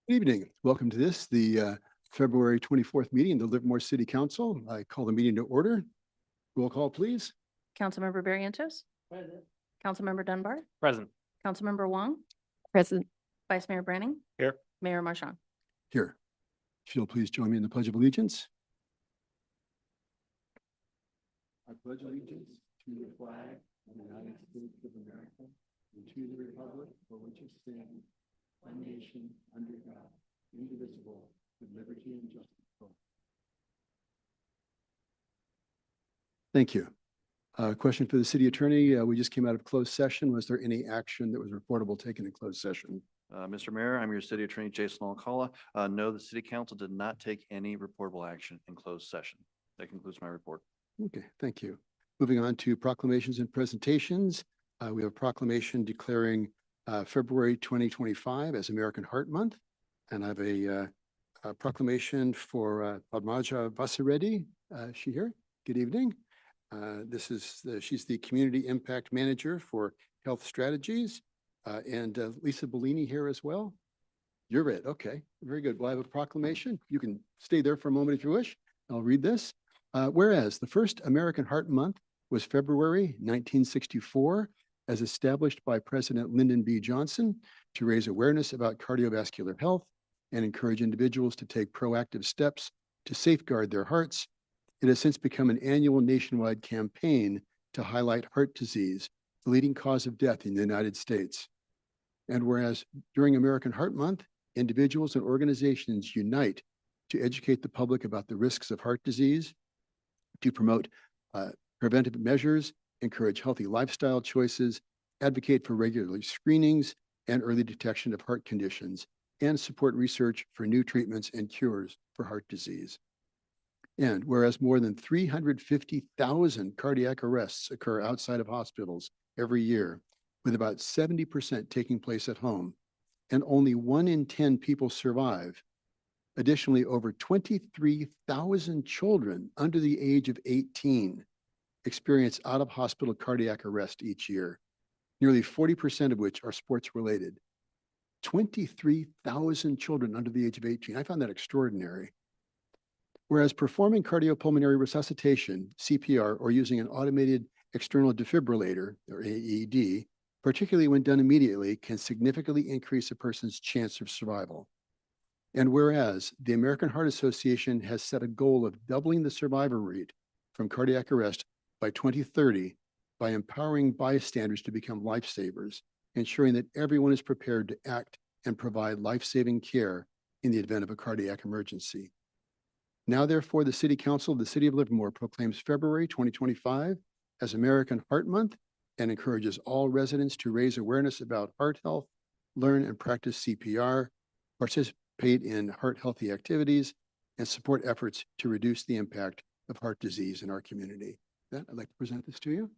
Good evening. Welcome to the February 24th meeting of the Livermore City Council. I call the meeting to order. Roll call, please. Councilmember Barrientos. Present. Councilmember Dunbar. Present. Councilmember Wong. Present. Vice Mayor Branning. Here. Mayor Marchand. Here. If you'll please join me in the Pledge of Allegiance. I pledge allegiance to the flag of the United States of America and to the republic for which it stands, one nation under God, indivisible, with liberty and justice for all. Thank you. Question for the city attorney. We just came out of closed session. Was there any action that was reportable taken in closed session? Mr. Mayor, I'm your city attorney, Jason Alcala. No, the city council did not take any reportable action in closed session. That concludes my report. Okay, thank you. Moving on to proclamations and presentations. We have a proclamation declaring February 2025 as American Heart Month. And I have a proclamation for Padmaja Vasireddy. Is she here? Good evening. She's the Community Impact Manager for Health Strategies. And Lisa Bellini here as well. You're it. Okay, very good. Well, I have a proclamation. You can stay there for a moment if you wish. I'll read this. Whereas the first American Heart Month was February 1964, as established by President Lyndon B. Johnson to raise awareness about cardiovascular health and encourage individuals to take proactive steps to safeguard their hearts. It has since become an annual nationwide campaign to highlight heart disease, the leading cause of death in the United States. And whereas during American Heart Month, individuals and organizations unite to educate the public about the risks of heart disease, to promote preventive measures, encourage healthy lifestyle choices, advocate for regular screenings and early detection of heart conditions, and support research for new treatments and cures for heart disease. And whereas more than 350,000 cardiac arrests occur outside of hospitals every year, with about 70% taking place at home, and only 1 in 10 people survive. Additionally, over 23,000 children under the age of 18 experience out-of-hospital cardiac arrest each year, nearly 40% of which are sports-related. 23,000 children under the age of 18. I found that extraordinary. Whereas performing cardiopulmonary resuscitation, CPR, or using an automated external defibrillator, or AED, particularly when done immediately, can significantly increase a person's chance of survival. And whereas the American Heart Association has set a goal of doubling the survivor rate from cardiac arrest by 2030 by empowering bystanders to become lifesavers, ensuring that everyone is prepared to act and provide life-saving care in the event of a cardiac emergency. Now, therefore, the City Council of the City of Livermore proclaims February 2025 as American Heart Month and encourages all residents to raise awareness about heart health, learn and practice CPR, participate in heart healthy activities, and support efforts to reduce the impact of heart disease in our community. With that, I'd like to present this to you.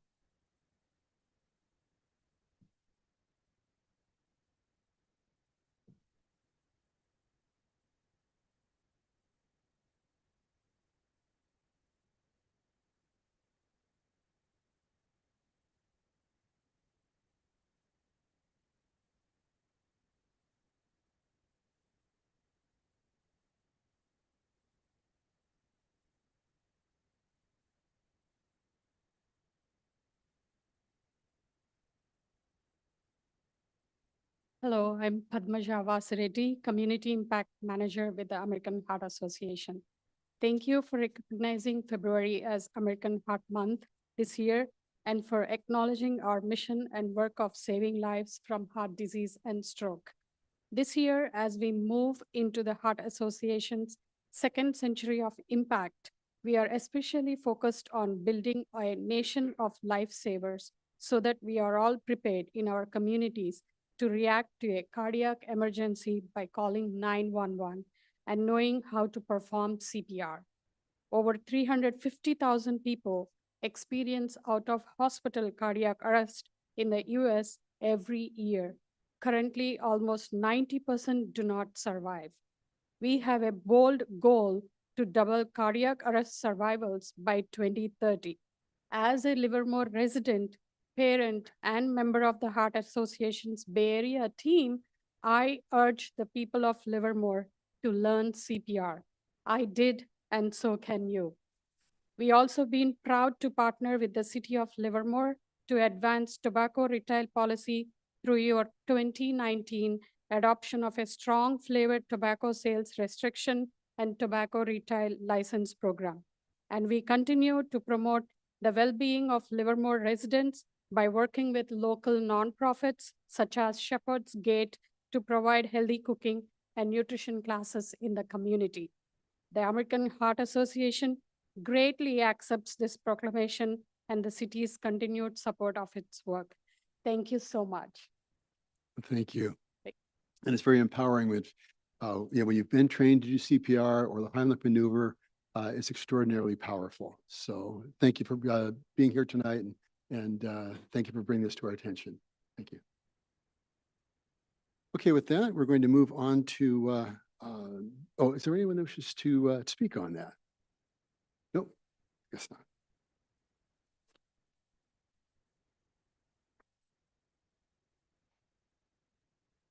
Hello, I'm Padmaja Vasireddy, Community Impact Manager with the American Heart Association. Thank you for recognizing February as American Heart Month this year and for acknowledging our mission and work of saving lives from heart disease and stroke. This year, as we move into the Heart Association's second century of impact, we are especially focused on building a nation of lifesavers so that we are all prepared in our communities to react to a cardiac emergency by calling 911 and knowing how to perform CPR. Over 350,000 people experience out-of-hospital cardiac arrest in the US every year. Currently, almost 90% do not survive. We have a bold goal to double cardiac arrest survivals by 2030. As a Livermore resident, parent, and member of the Heart Association's Bay Area team, I urge the people of Livermore to learn CPR. I did, and so can you. We also been proud to partner with the City of Livermore to advance tobacco retail policy through your 2019 adoption of a strong flavored tobacco sales restriction and tobacco retail license program. And we continue to promote the well-being of Livermore residents by working with local nonprofits such as Shepherd's Gate to provide healthy cooking and nutrition classes in the community. The American Heart Association greatly accepts this proclamation and the city's continued support of its work. Thank you so much. Thank you. Thank- And it's very empowering with, when you've been trained to do CPR or the Heimlich maneuver, it's extraordinarily powerful. So thank you for being here tonight and thank you for bringing this to our attention. Thank you. Okay, with that, we're going to move on to, is there anyone that wishes to speak on that? Nope, guess not.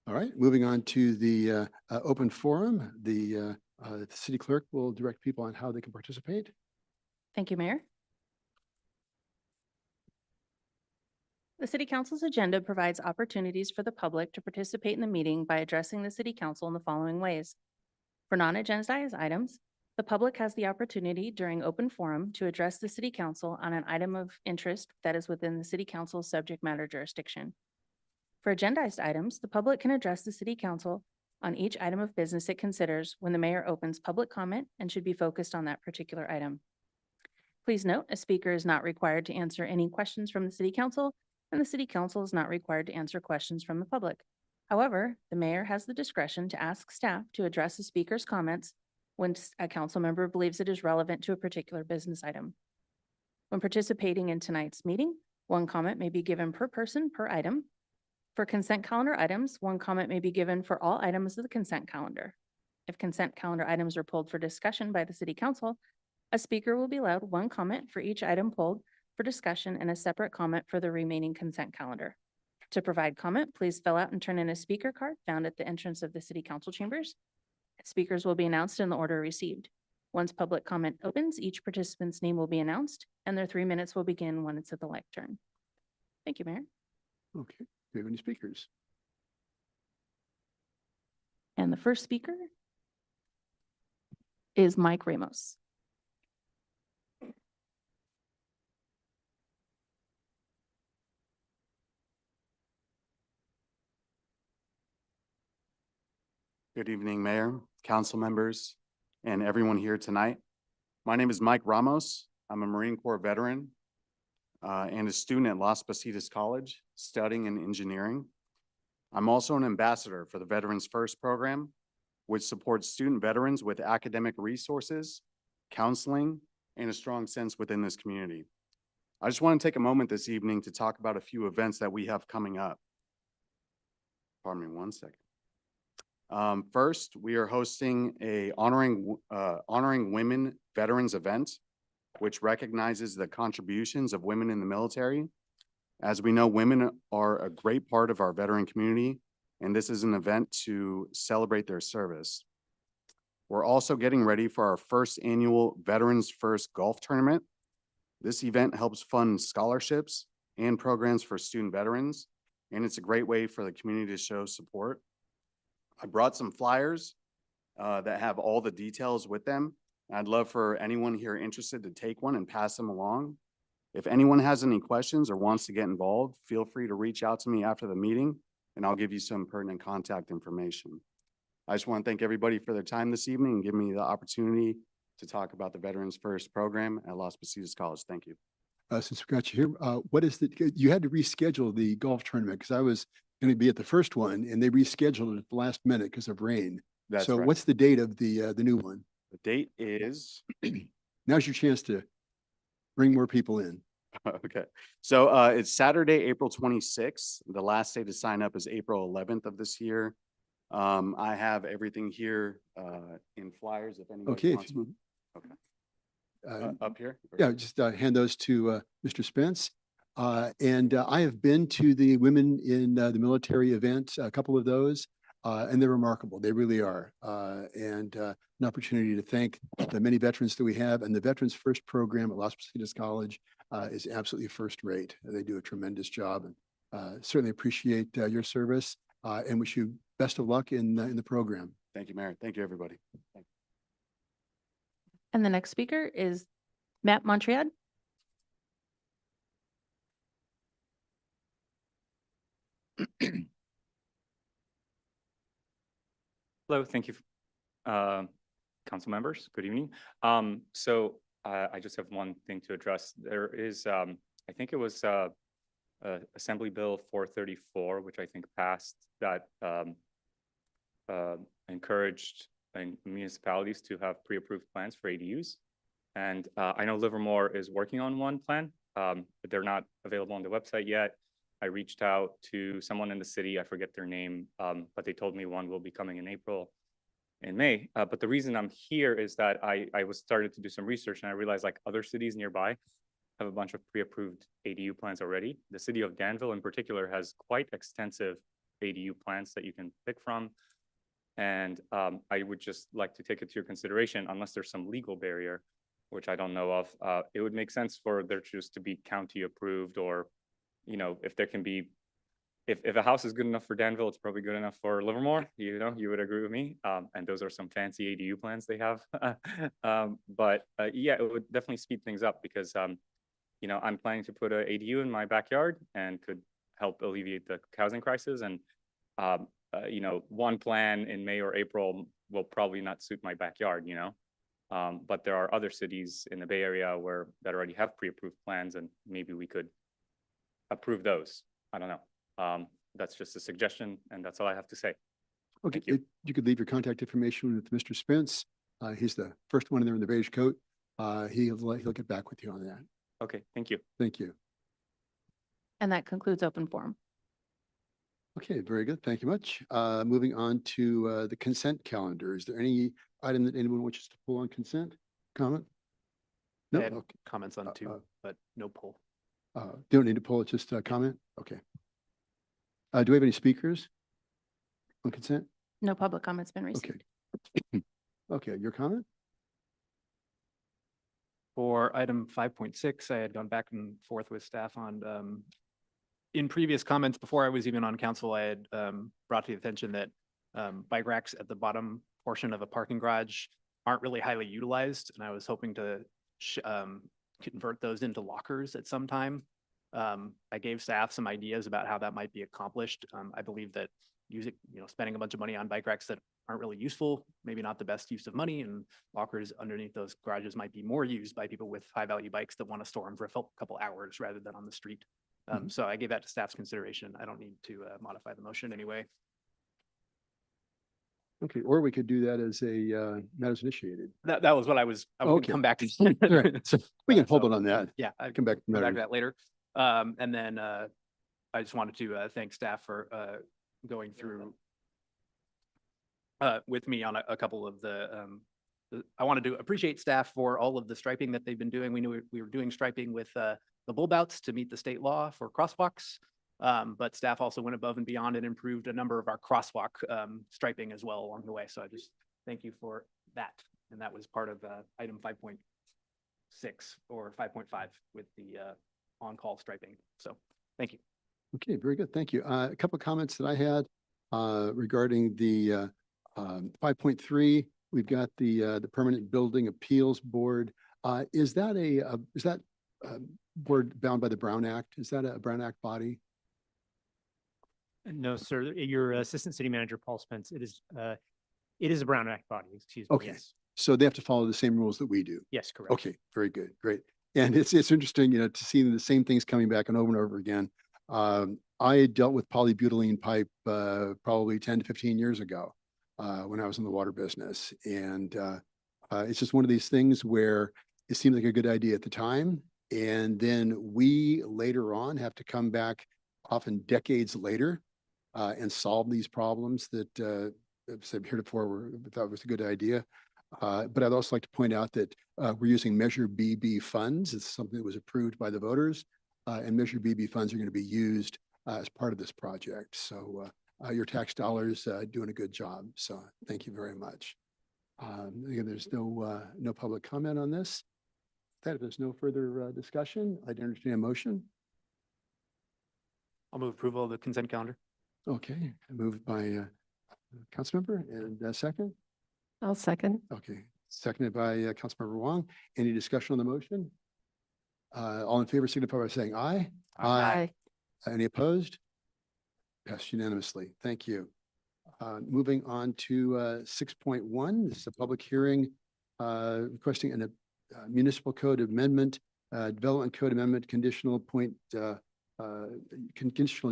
All right, moving on to the open forum. The city clerk will direct people on how they can participate. Thank you, Mayor. The City Council's agenda provides opportunities for the public to participate in the meeting by addressing the City Council in the following ways. For non-agendized items, the public has the opportunity during open forum to address the City Council on an item of interest that is within the City Council's subject matter jurisdiction. For agendized items, the public can address the City Council on each item of business it considers when the mayor opens public comment and should be focused on that particular item. Please note, a speaker is not required to answer any questions from the City Council, and the City Council is not required to answer questions from the public. However, the mayor has the discretion to ask staff to address the speaker's comments when a council member believes it is relevant to a particular business item. When participating in tonight's meeting, one comment may be given per person per item. For consent calendar items, one comment may be given for all items of the consent calendar. If consent calendar items are pulled for discussion by the City Council, a speaker will be allowed one comment for each item pulled for discussion and a separate comment for the remaining consent calendar. To provide comment, please fill out and turn in a speaker card found at the entrance of the City Council chambers. Speakers will be announced in the order received. Once public comment opens, each participant's name will be announced and their 3 minutes will begin when it's at the lectern. Thank you, Mayor. Okay, do we have any speakers? And the first speaker is Mike Ramos. Good evening, Mayor, council members, and everyone here tonight. My name is Mike Ramos. I'm a Marine Corps veteran and a student at Las Positas College, studying in engineering. I'm also an ambassador for the Veterans First program, which supports student veterans with academic resources, counseling, and a strong sense within this community. I just want to take a moment this evening to talk about a few events that we have coming up. Pardon me 1 second. First, we are hosting a honoring women veterans event, which recognizes the contributions of women in the military. As we know, women are a great part of our veteran community, and this is an event to celebrate their service. We're also getting ready for our first annual Veterans First Golf Tournament. This event helps fund scholarships and programs for student veterans, and it's a great way for the community to show support. I brought some flyers that have all the details with them. I'd love for anyone here interested to take one and pass them along. If anyone has any questions or wants to get involved, feel free to reach out to me after the meeting and I'll give you some pertinent contact information. I just want to thank everybody for their time this evening and give me the opportunity to talk about the Veterans First program at Las Positas College. Thank you. Since we got you here, what is you had to reschedule the golf tournament because I was going to be at the first one and they rescheduled it at the last minute because of rain. That's So right. what's the date of the new one? The date is, Now's your chance to bring more people in. okay. So it's Saturday, April 26th. The last day to sign up is April 11th of this year. I have everything here in flyers if anybody Okay. wants them. Up here? Yeah, just hand those to Mr. Spence. And I have been to the Women in the Military event, a couple of those. and they're remarkable. They really are. And an opportunity to thank the many veterans that we have. And the Veterans First program at Las Positas College is absolutely first rate. They do a tremendous job, and certainly appreciate your service and wish you best of luck in the program. Thank you, Mayor. Thank you, everybody. And the next speaker is Matt Montreal. Hello, thank you, council members. Good evening. I just have one thing to address. There is, I think it was Assembly Bill 434, which I think passed, that encouraged municipalities to have pre-approved plans for ADUs. And I know Livermore is working on one plan, but they're not available on the website yet. I reached out to someone in the city, I forget their name, but they told me one will be coming in April and May. But the reason I'm here is that I was started to do some research, and I realized like other cities nearby have a bunch of pre-approved ADU plans already. The city of Danville in particular has quite extensive ADU plans that you can pick from. And I would just like to take it to your consideration, unless there's some legal barrier, which I don't know of, it would make sense for there just to be county approved, or, you know, if there can be, if a house is good enough for Danville, it's probably good enough for Livermore, you know, you would agree with me. And those are some fancy ADU plans they have. Yeah, it would definitely speed things up because, you know, I'm planning to put an ADU in my backyard and could help alleviate the housing crisis. And, you know, one plan in May or April will probably not suit my backyard, you know? But there are other cities in the Bay Area that already have pre-approved plans, and maybe we could approve those. I don't know. That's just a suggestion, and that's all I have to say. Okay, Thank you. you could leave your contact information with Mr. Spence. He's the first one in there in the beige coat. He'll get back with you on that. Okay, thank you. Thank you. And that concludes open forum. Okay, very good. Thank you much. Moving on to the consent calendar. Is there any item that anyone wishes to pull on consent? Comment? No? I had Okay. comments on two, but no poll. Don't need to pull it, just a comment? Okay. Do we have any speakers on consent? No public comments been received. Okay. Okay, your comment? For item 5.6, I had gone back and forth with staff on, in previous comments before I was even on council, I had brought to the attention that bike racks at the bottom portion of a parking garage aren't really highly utilized, and I was hoping to convert those into lockers at some time. I gave staff some ideas about how that might be accomplished. I believe that spending a bunch of money on bike racks that aren't really useful, maybe not the best use of money, and lockers underneath those garages might be more used by people with high value bikes that want to store them for a couple hours rather than on the street. So I gave that to staff's consideration. I don't need to modify the motion anyway. Okay, or we could do that as a matters initiated. That was what I was gonna Okay. come back to. All right, so we can hold So, it on that. Yeah, I Come back. to come back to matters. that later. And then I just wanted to thank staff for going through with me on a couple of I wanted to appreciate staff for all of the striping that they've been doing. We knew we were doing striping with the bull bouts to meet the state law for crosswalks. But staff also went above and beyond and improved a number of our crosswalk striping as well along the way. So I just thank you for that. And that was part of item 5.6 or 5.5 with the on-call striping. So thank you. Okay, very good. Thank you. A couple of comments that I had regarding the 5.3. We've got the Permanent Building Appeals Board. Is that board bound by the Brown Act? Is that a Brown Act body? No, sir. Your Assistant City Manager, Paul Spence, it is a Brown Act body, excuse me. Okay. Yes. So they have to follow the same rules that we do. Yes, correct. Okay, very good, great. And it's interesting, to see the same things coming back and over again. I had dealt with polybutylene pipe probably 10 to 15 years ago when I was in the water business. And it's just one of these things where it seemed like a good idea at the time. And then we later on have to come back often decades later and solve these problems that said heretofore we thought was a good idea. But I'd also like to point out that we're using Measure BB funds. It's something that was approved by the voters, and Measure BB funds are going to be used as part of this project. So your tax dollars doing a good job. So thank you very much. Again, there's no public comment on this. If there's no further discussion, I'd entertain a motion. I'll move approval of the consent calendar. Okay, moved by Councilmember and second. I'll second. Okay, seconded by Councilmember Wong. Any discussion on the motion? All in favor signify by saying aye. Any opposed? Passed unanimously. Thank you. Moving on to 6.1, this is a public hearing requesting a municipal code amendment, development code amendment, conditional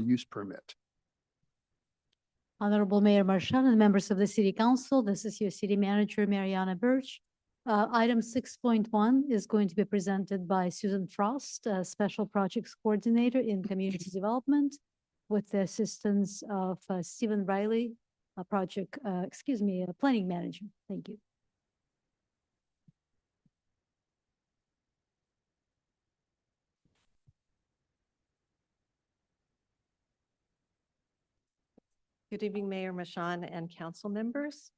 use permit. Honorable Mayor Marchand and members of the City Council, this is your City Manager, Mariana Birch. Item 6.1 is going to be presented by Susan Frost, Special Projects Coordinator in Community Development, with the assistance of Stephen Riley, a Planning Manager. Thank you. Good evening, Mayor Marchand and council members.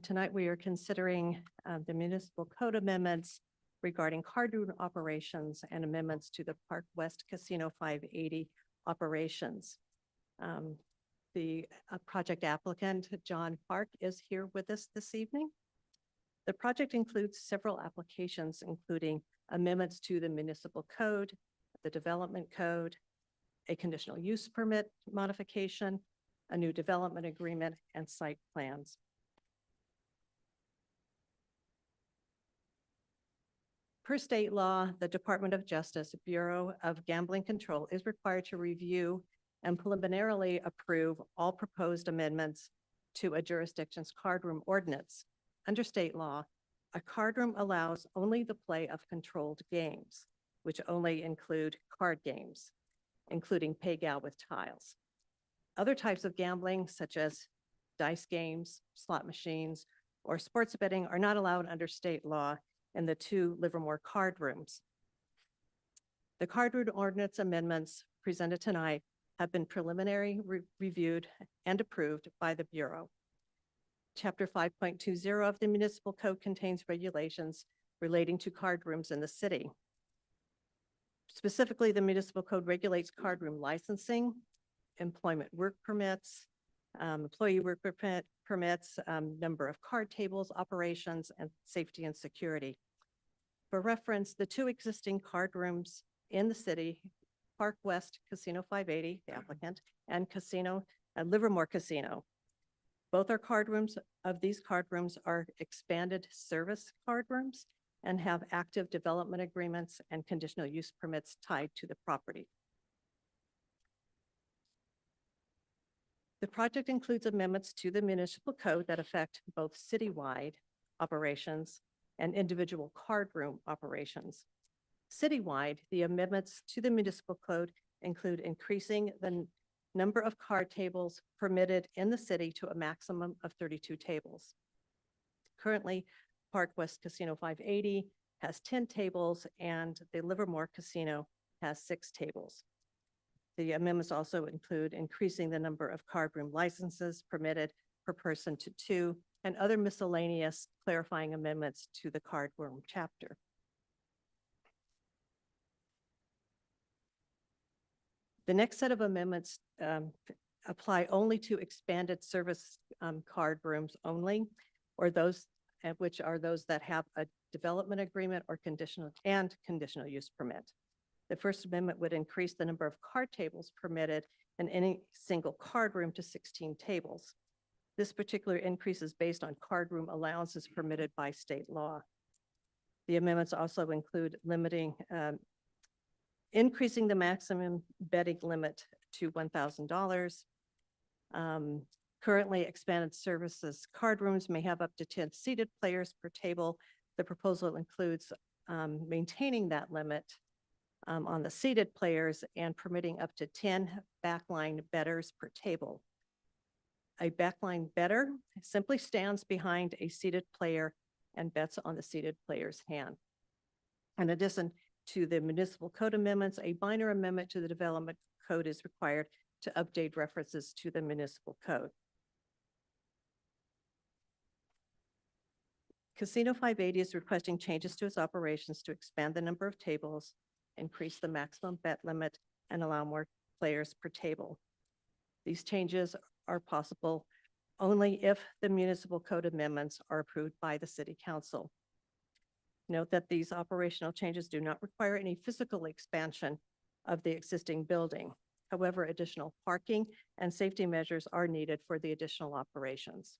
Tonight, we are considering the municipal code amendments regarding card room operations and amendments to the Park West Casino 580 operations. The project applicant, John Park, is here with us this evening. The project includes several applications, including amendments to the municipal code, the development code, a conditional use permit modification, a new development agreement, and site plans. Per state law, the Department of Justice Bureau of Gambling Control is required to review and preliminarily approve all proposed amendments to a jurisdiction's card room ordinance. Under state law, a card room allows only the play of controlled games, which only include card games, including pay-gal with tiles. Other types of gambling, such as dice games, slot machines, or sports betting, are not allowed under state law in the 2 Livermore card rooms. The card room ordinance amendments presented tonight have been preliminary reviewed and approved by the Bureau. Chapter 5.20 of the Municipal Code contains regulations relating to card rooms in the city. Specifically, the Municipal Code regulates card room licensing, employment work permits, employee work permits, number of card tables, operations, and safety and security. For reference, the 2 existing card rooms in the city, Park West Casino 580, the applicant, and Livermore Casino. Both are card rooms. Of these card rooms are expanded service card rooms and have active development agreements and conditional use permits tied to the property. The project includes amendments to the municipal code that affect both citywide operations and individual card room operations. Citywide, the amendments to the municipal code include increasing the number of card tables permitted in the city to a maximum of 32 tables. Currently, Park West Casino 580 has 10 tables and the Livermore Casino has 6 tables. The amendments also include increasing the number of card room licenses permitted per person to 2 and other miscellaneous clarifying amendments to the card room chapter. The next set of amendments apply only to expanded service card rooms only, or those which are those that have a development agreement or conditional use permit. The first amendment would increase the number of card tables permitted in any single card room to 16 tables. This particular increase is based on card room allowances permitted by state law. The amendments also include increasing the maximum betting limit to $1,000. Currently, expanded services card rooms may have up to 10 seated players per table. The proposal includes maintaining that limit on the seated players and permitting up to 10 backline bettors per table. A backline bettor simply stands behind a seated player and bets on the seated player's hand. In addition to the municipal code amendments, a minor amendment to the development code is required to update references to the municipal code. Casino 580 is requesting changes to its operations to expand the number of tables, increase the maximum bet limit, and allow more players per table. These changes are possible only if the municipal code amendments are approved by the city council. Note that these operational changes do not require any physical expansion of the existing building. However, additional parking and safety measures are needed for the additional operations.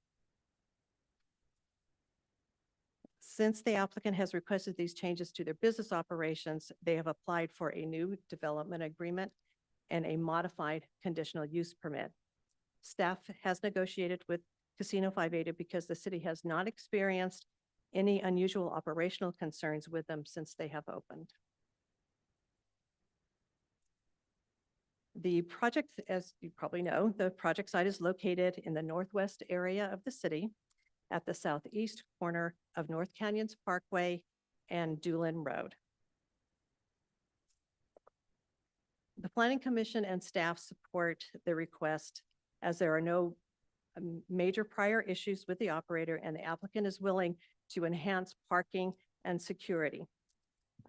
Since the applicant has requested these changes to their business operations, they have applied for a new development agreement and a modified conditional use permit. Staff has negotiated with Casino 580 because the city has not experienced any unusual operational concerns with them since they have opened. The project, as you probably know, the project site is located in the northwest area of the city at the southeast corner of North Canyons Parkway and Doolin Road. The Planning Commission and staff support the request as there are no major prior issues with the operator and the applicant is willing to enhance parking and security.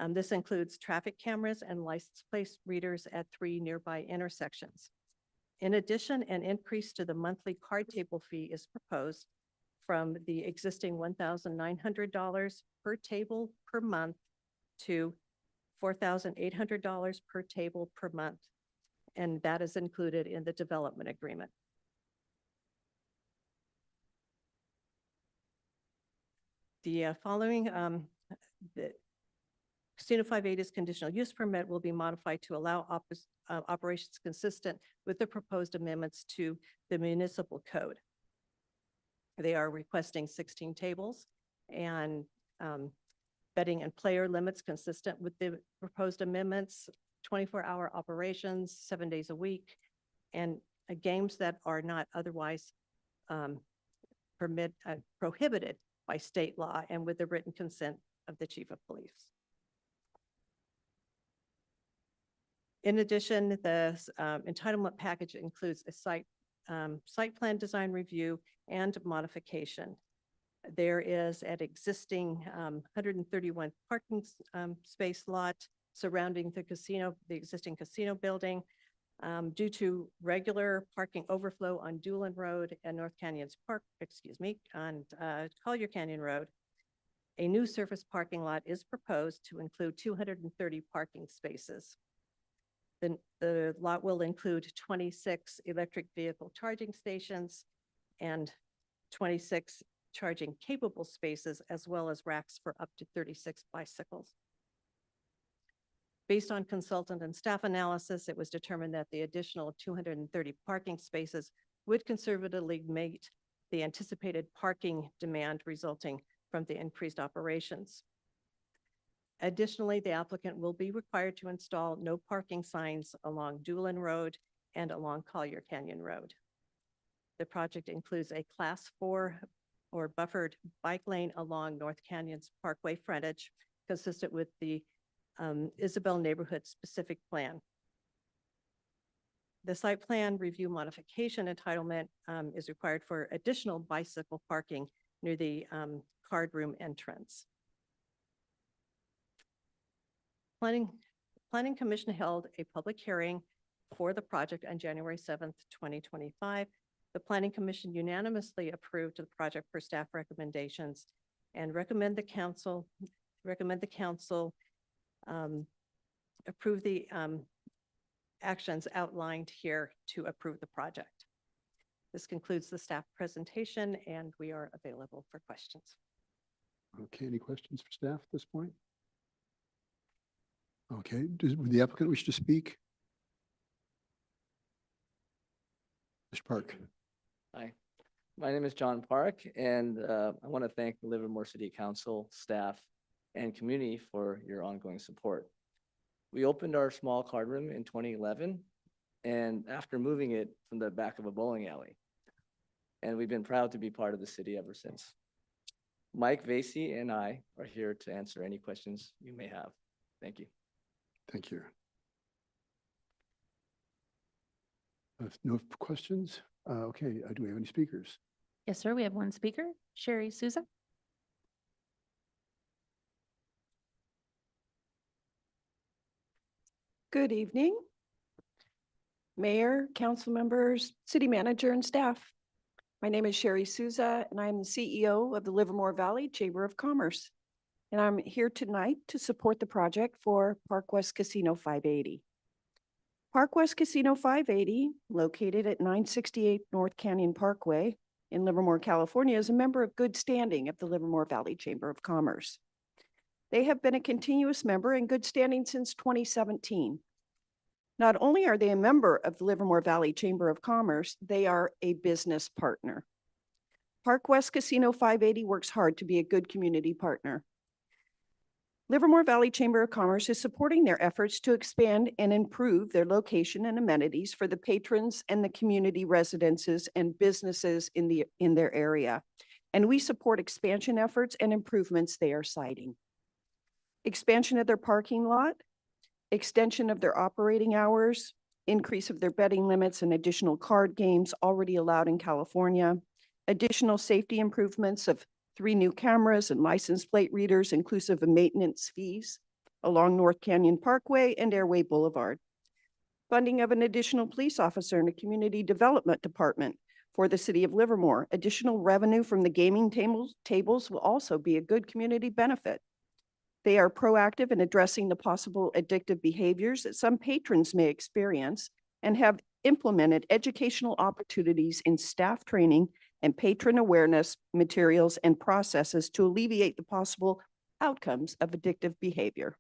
This includes traffic cameras and license plate readers at 3 nearby intersections. In addition, an increase to the monthly card table fee is proposed from the existing $1,900 per table per month to $4,800 per table per month. And that is included in the development agreement. The following, the Casino 580's conditional use permit will be modified to allow operations consistent with the proposed amendments to the municipal code. They are requesting 16 tables and betting and player limits consistent with the proposed amendments, 24-hour operations, 7 days a week, and games that are not otherwise prohibited by state law and with the written consent of the chief of police. In addition, the entitlement package includes a site plan design review and modification. There is an existing 131 parking space lot surrounding the casino, the existing casino building. Due to regular parking overflow on Doolin Road and North Canyons Park, on Collier Canyon Road, a new surface parking lot is proposed to include 230 parking spaces. The lot will include 26 electric vehicle charging stations and 26 charging capable spaces, as well as racks for up to 36 bicycles. Based on consultant and staff analysis, it was determined that the additional 230 parking spaces would conservatively meet the anticipated parking demand resulting from the increased operations. Additionally, the applicant will be required to install no parking signs along Doolin Road and along Collier Canyon Road. The project includes a Class 4 or buffered bike lane along North Canyons Parkway frontage, consistent with the Isabel Neighborhood Specific Plan. The site plan review modification entitlement is required for additional bicycle parking near the card room entrance. Planning Commission held a public hearing for the project on January 7th, 2025. The Planning Commission unanimously approved the project per staff recommendations and recommend the council approve the actions outlined here to approve the project. This concludes the staff presentation and we are available for questions. Okay, any questions for staff at this point? Okay, would the applicant wish to speak? Mr. Park. Hi, my name is John Park, and I want to thank the Livermore City Council, staff, and community for your ongoing support. We opened our small card room in 2011, and after moving it from the back of a bowling alley, and we've been proud to be part of the city ever since. Mike Vasey and I are here to answer any questions you may have. Thank you. Thank you. No questions? Okay, do we have any speakers? Yes, sir. We have one speaker, Sherry Souza. Good evening. Mayor, council members, city manager, and staff. My name is Sherry Souza, and I am the CEO of the Livermore Valley Chamber of Commerce. And I'm here tonight to support the project for Park West Casino 580. Park West Casino 580, located at 968 North Canyon Parkway in Livermore, California, is a member of good standing of the Livermore Valley Chamber of Commerce. They have been a continuous member in good standing since 2017. Not only are they a member of the Livermore Valley Chamber of Commerce, they are a business partner. Park West Casino 580 works hard to be a good community partner. Livermore Valley Chamber of Commerce is supporting their efforts to expand and improve their location and amenities for the patrons and the community residences and businesses in their area. And we support expansion efforts and improvements they are citing. Expansion of their parking lot, extension of their operating hours, increase of their betting limits and additional card games already allowed in California, additional safety improvements of 3 new cameras and license plate readers inclusive of maintenance fees along North Canyon Parkway and Airway Boulevard, funding of an additional police officer in a community development department for the city of Livermore. Additional revenue from the gaming tables will also be a good community benefit. They are proactive in addressing the possible addictive behaviors that some patrons may experience and have implemented educational opportunities in staff training and patron awareness materials and processes to alleviate the possible outcomes of addictive behavior.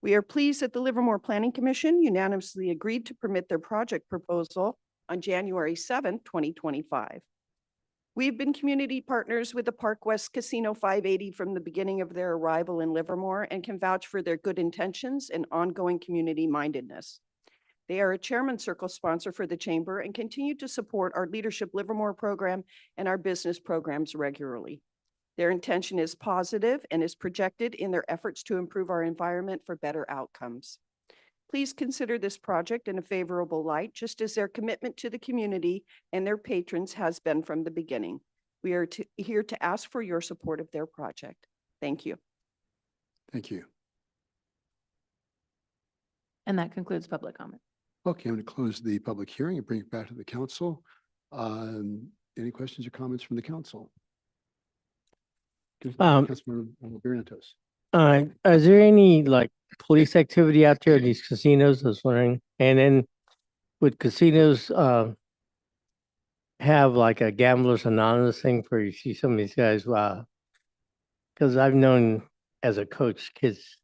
We are pleased that the Livermore Planning Commission unanimously agreed to permit their project proposal on January 7, 2025. We've been community partners with the Park West Casino 580 from the beginning of their arrival in Livermore and can vouch for their good intentions and ongoing community mindedness. They are a Chairman Circle sponsor for the Chamber and continue to support our Leadership Livermore program and our business programs regularly. Their intention is positive and is projected in their efforts to improve our environment for better outcomes. Please consider this project in a favorable light, just as their commitment to the community and their patrons has been from the beginning. We are here to ask for your support of their project. Thank you. Thank you. And that concludes public comment. Okay, I'm going to close the public hearing and bring it back to the council. Any questions or comments from the council? Councilmember Barrientos. Is there any like police activity out there in these casinos? I was wondering. And then would casinos have like a Gamblers Anonymous thing for you see some of these guys? Because I've known as a coach kids,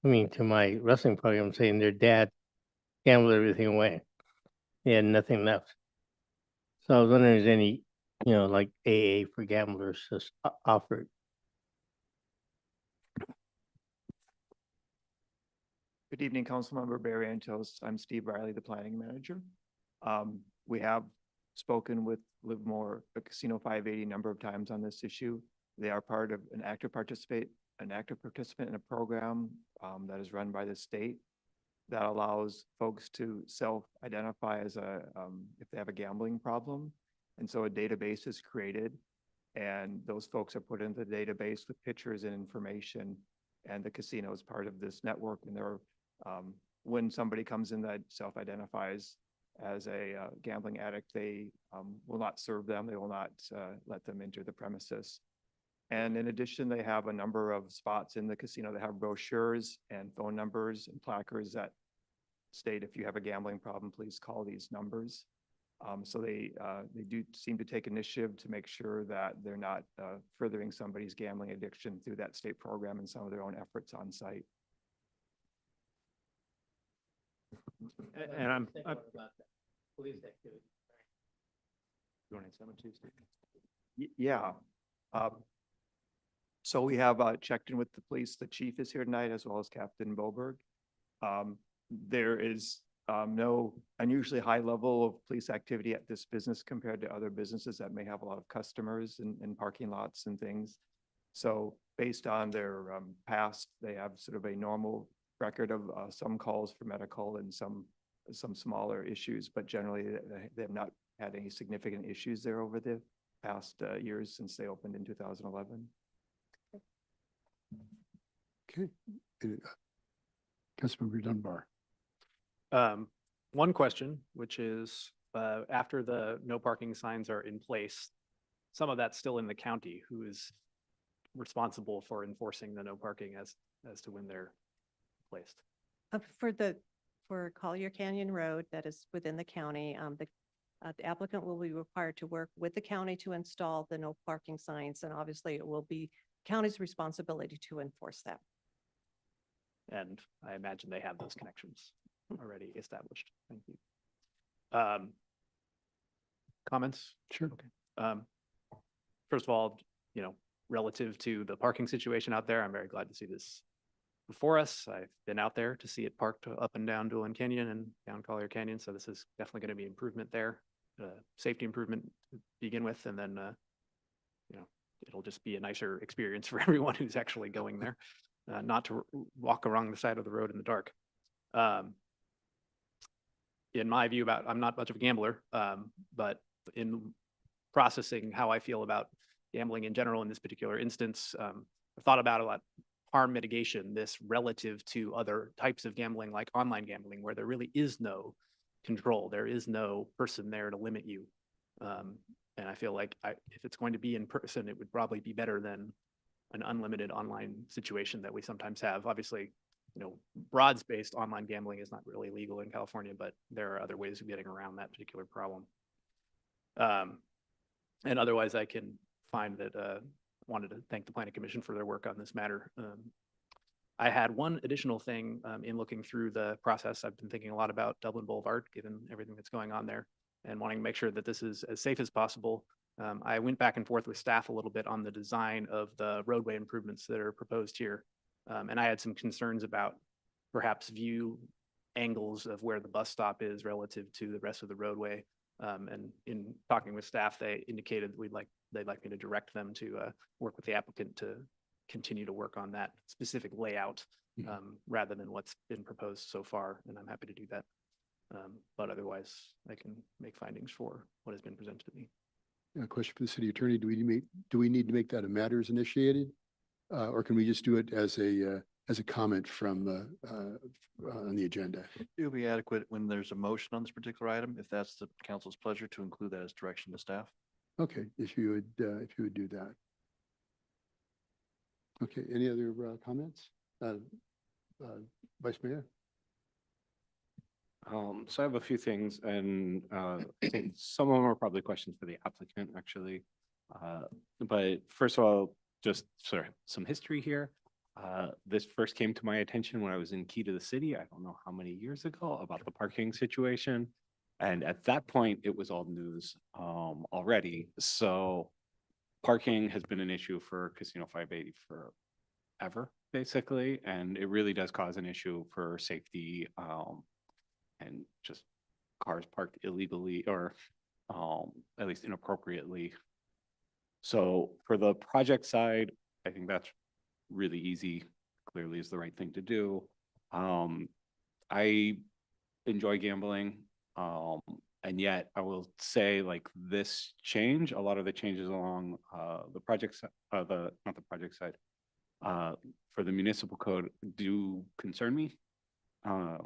I mean, to my wrestling program saying their dad gambled everything away. They had nothing left. So I was wondering if there's any, like AA for gamblers just offered. Good evening, Councilmember Barrientos. I'm Steve Riley, the planning manager. We have spoken with Livermore Casino 580 a number of times on this issue. They are part of an active participant in a program that is run by the state that allows folks to self-identify as if they have a gambling problem. And so a database is created and those folks are put into the database with pictures and information, and the casino is part of this network. And they're when somebody comes in that self-identifies as a gambling addict, they will not serve them. They will not let them enter the premises. And in addition, they have a number of spots in the casino. They have brochures and phone numbers and placards that state, if you have a gambling problem, please call these numbers. So they do seem to take initiative to make sure that they're not furthering somebody's gambling addiction through that state program and some of their own efforts on site. And I'm police activity. You want to answer that one too, Steve? Yeah. So we have checked in with the police. The chief is here tonight, as well as Captain Boberg. There is no unusually high level of police activity at this business compared to other businesses that may have a lot of customers in parking lots and things. So based on their past, they have sort of a normal record of some calls for medical and some some smaller issues, but generally they have not had any significant issues there over the past years since they opened in 2011. Okay. Councilmember Dunbar. One question, which is, after the no parking signs are in place, some of that's still in the county. Who is responsible for enforcing the no parking as to when they're placed? For Collier Canyon Road that is within the county, the applicant will be required to work with the county to install the no parking signs, and obviously it will be county's responsibility to enforce that. And I imagine they have those connections already established. Thank you. Comments? Sure. Okay. First of all, relative to the parking situation out there, I'm very glad to see this before us. I've been out there to see it parked up and down Doolin Canyon and down Collier Canyon. So this is definitely going to be improvement there, safety improvement to begin with. And then, it'll just be a nicer experience for everyone who's actually going there, not to walk along the side of the road in the dark. In my view I'm not much of a gambler, but in processing how I feel about gambling in general in this particular instance, I've thought about a lot harm mitigation, this relative to other types of gambling like online gambling, where there really is no control. There is no person there to limit you. And I feel like if it's going to be in person, it would probably be better than an unlimited online situation that we sometimes have. Obviously, broad-based online gambling is not really legal in California, but there are other ways of getting around that particular problem. And otherwise, I can find that wanted to thank the Planning Commission for their work on this matter. I had one additional thing in looking through the process. I've been thinking a lot about Dublin Boulevard, given everything that's going on there, and wanting to make sure that this is as safe as possible. I went back and forth with staff a little bit on the design of the roadway improvements that are proposed here. And I had some concerns about perhaps view angles of where the bus stop is relative to the rest of the roadway. And in talking with staff, they indicated they'd like me to direct them to work with the applicant to continue to work on that specific layout rather than what's been proposed so far. And I'm happy to do that. But otherwise, I can make findings for what has been presented to me. A question for the city attorney. Do we need to make that a matters initiated? Or can we just do it as a comment from on the agenda? It'll be adequate when there's a motion on this particular item, if that's the council's pleasure to include that as direction to staff. Okay, if you would do that. Okay, any other comments? Vice Mayor? So I have a few things, and I think some of them are probably questions for the applicant, actually. But first of all, just some history here. This first came to my attention when I was in Key to the City, I don't know how many years ago, about the parking situation. And at that point, it was all news already. So parking has been an issue for Casino 580 forever, basically. And it really does cause an issue for safety and just cars parked illegally or at least inappropriately. So for the project side, I think that's really easy, clearly is the right thing to do. I enjoy gambling. And yet I will say, like, this change, a lot of the changes along the project not the project side, for the municipal code do concern me. I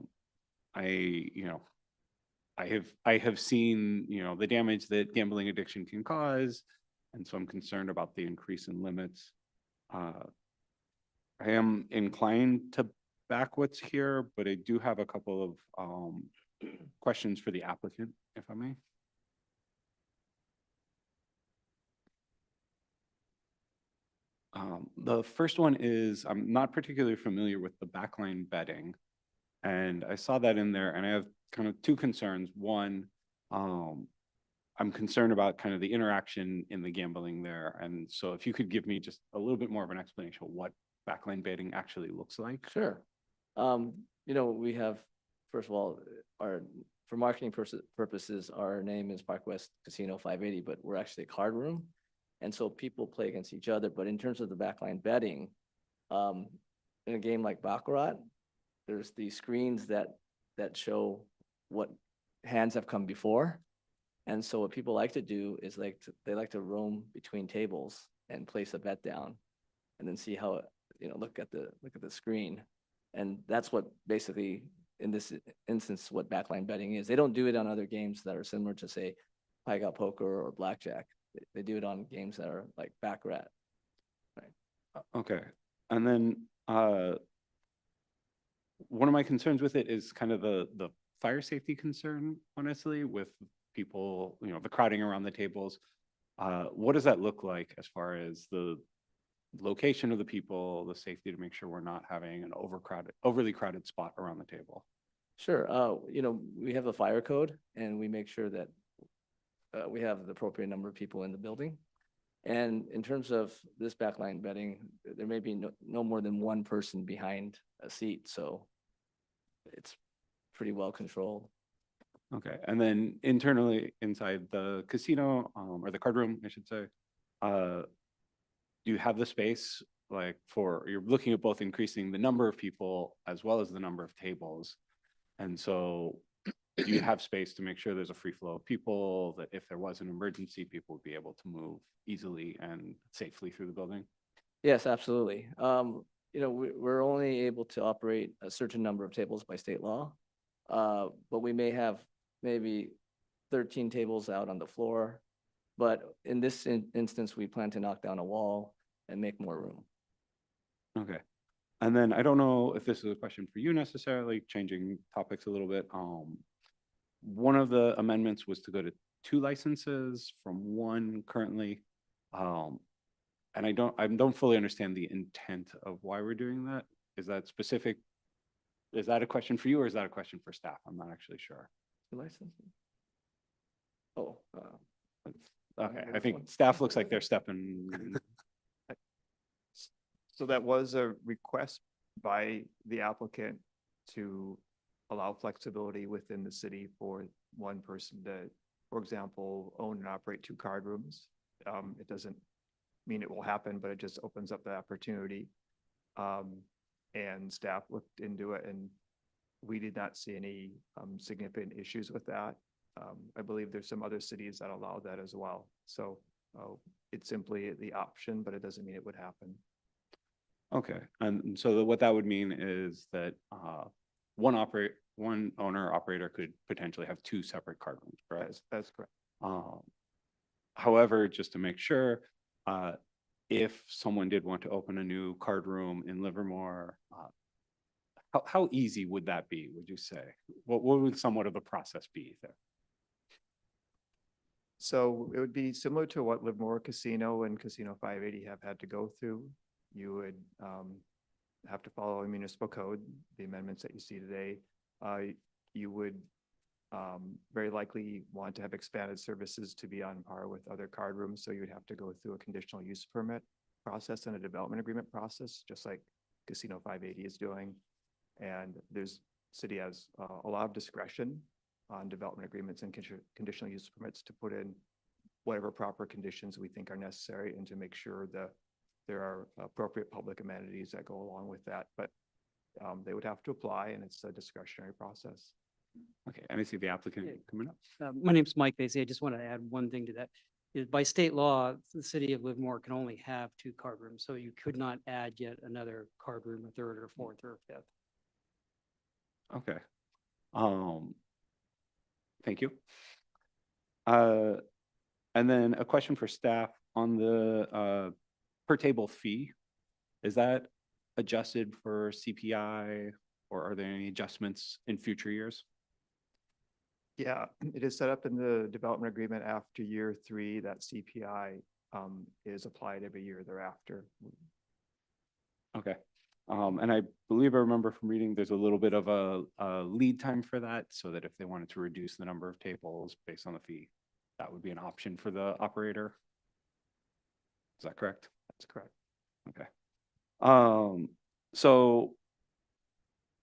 have seen, the damage that gambling addiction can cause. And so I'm concerned about the increase in limits. I am inclined to back what's here, but I do have a couple of questions for the applicant, if I may. The first one is, I'm not particularly familiar with the backline betting. And I saw that in there, and I have kind of two concerns. One, I'm concerned about kind of the interaction in the gambling there. And so if you could give me just a little bit more of an explanation of what backline betting actually looks like. Sure. We have, first of all, for marketing purposes, our name is Park West Casino 580, but we're actually a card room. And so people play against each other. But in terms of the backline betting, in a game like Baccarat, there's these screens that show what hands have come before. And so what people like to do is they like to roam between tables and place a bet down and then see how, look at the screen. And that's what basically, in this instance, what backline betting is. They don't do it on other games that are similar to, say, Pai Gow Poker or Blackjack. They do it on games that are like Baccarat. Okay, and then one of my concerns with it is kind of the fire safety concern, honestly, with people, the crowding around the tables. What does that look like as far as the location of the people, the safety to make sure we're not having an overly crowded spot around the table? Sure. We have the fire code and we make sure that we have the appropriate number of people in the building. And in terms of this backline betting, there may be no more than one person behind a seat. So it's pretty well controlled. Okay, and then internally inside the casino, or the card room, I should say, do you have the space, like you're looking at both increasing the number of people as well as the number of tables? And so do you have space to make sure there's a free flow of people, that if there was an emergency, people would be able to move easily and safely through the building? Yes, absolutely. We're only able to operate a certain number of tables by state law. But we may have maybe 13 tables out on the floor. But in this instance, we plan to knock down a wall and make more room. Okay. And then I don't know if this is a question for you necessarily, changing topics a little bit. One of the amendments was to go to 2 licenses from 1 currently. And I don't fully understand the intent of why we're doing that. Is that specific? Is that a question for you or is that a question for staff? I'm not actually sure. Licenses? Oh, Okay, I think staff looks like they're stepping. So that was a request by the applicant to allow flexibility within the city for one person to, for example, own and operate 2 card rooms. It doesn't mean it will happen, but it just opens up the opportunity. And staff looked into it and we did not see any significant issues with that. I believe there's some other cities that allow that as well. So it's simply the option, but it doesn't mean it would happen. Okay, and so what that would mean is that one owner operator could potentially have 2 separate card rooms, correct? That's correct. However, just to make sure, if someone did want to open a new card room in Livermore, how easy would that be, would you say? What would somewhat of a process be there? So it would be similar to what Livermore Casino and Casino 580 have had to go through. You would have to follow a municipal code, the amendments that you see today. You would very likely want to have expanded services to be on par with other card rooms. So you would have to go through a conditional use permit process and a development agreement process, just like Casino 580 is doing. And city has a lot of discretion on development agreements and conditional use permits to put in whatever proper conditions we think are necessary and to make sure that there are appropriate public amenities that go along with that. But they would have to apply and it's a discretionary process. Okay, and I see the applicant coming up. My name's Mike Vasey. I just want to add one thing to that. By state law, the city of Livermore can only have 2 card rooms, so you could not add yet another card room, a 3rd or 4th or 5th. Okay. Thank you. And then a question for staff on the per table fee. Is that adjusted for CPI or are there any adjustments in future years? Yeah, it is set up in the development agreement after year 3 that CPI is applied every year thereafter. Okay. And I believe I remember from reading, there's a little bit of a lead time for that, so that if they wanted to reduce the number of tables based on the fee, that would be an option for the operator. Is that correct? That's correct. Okay. So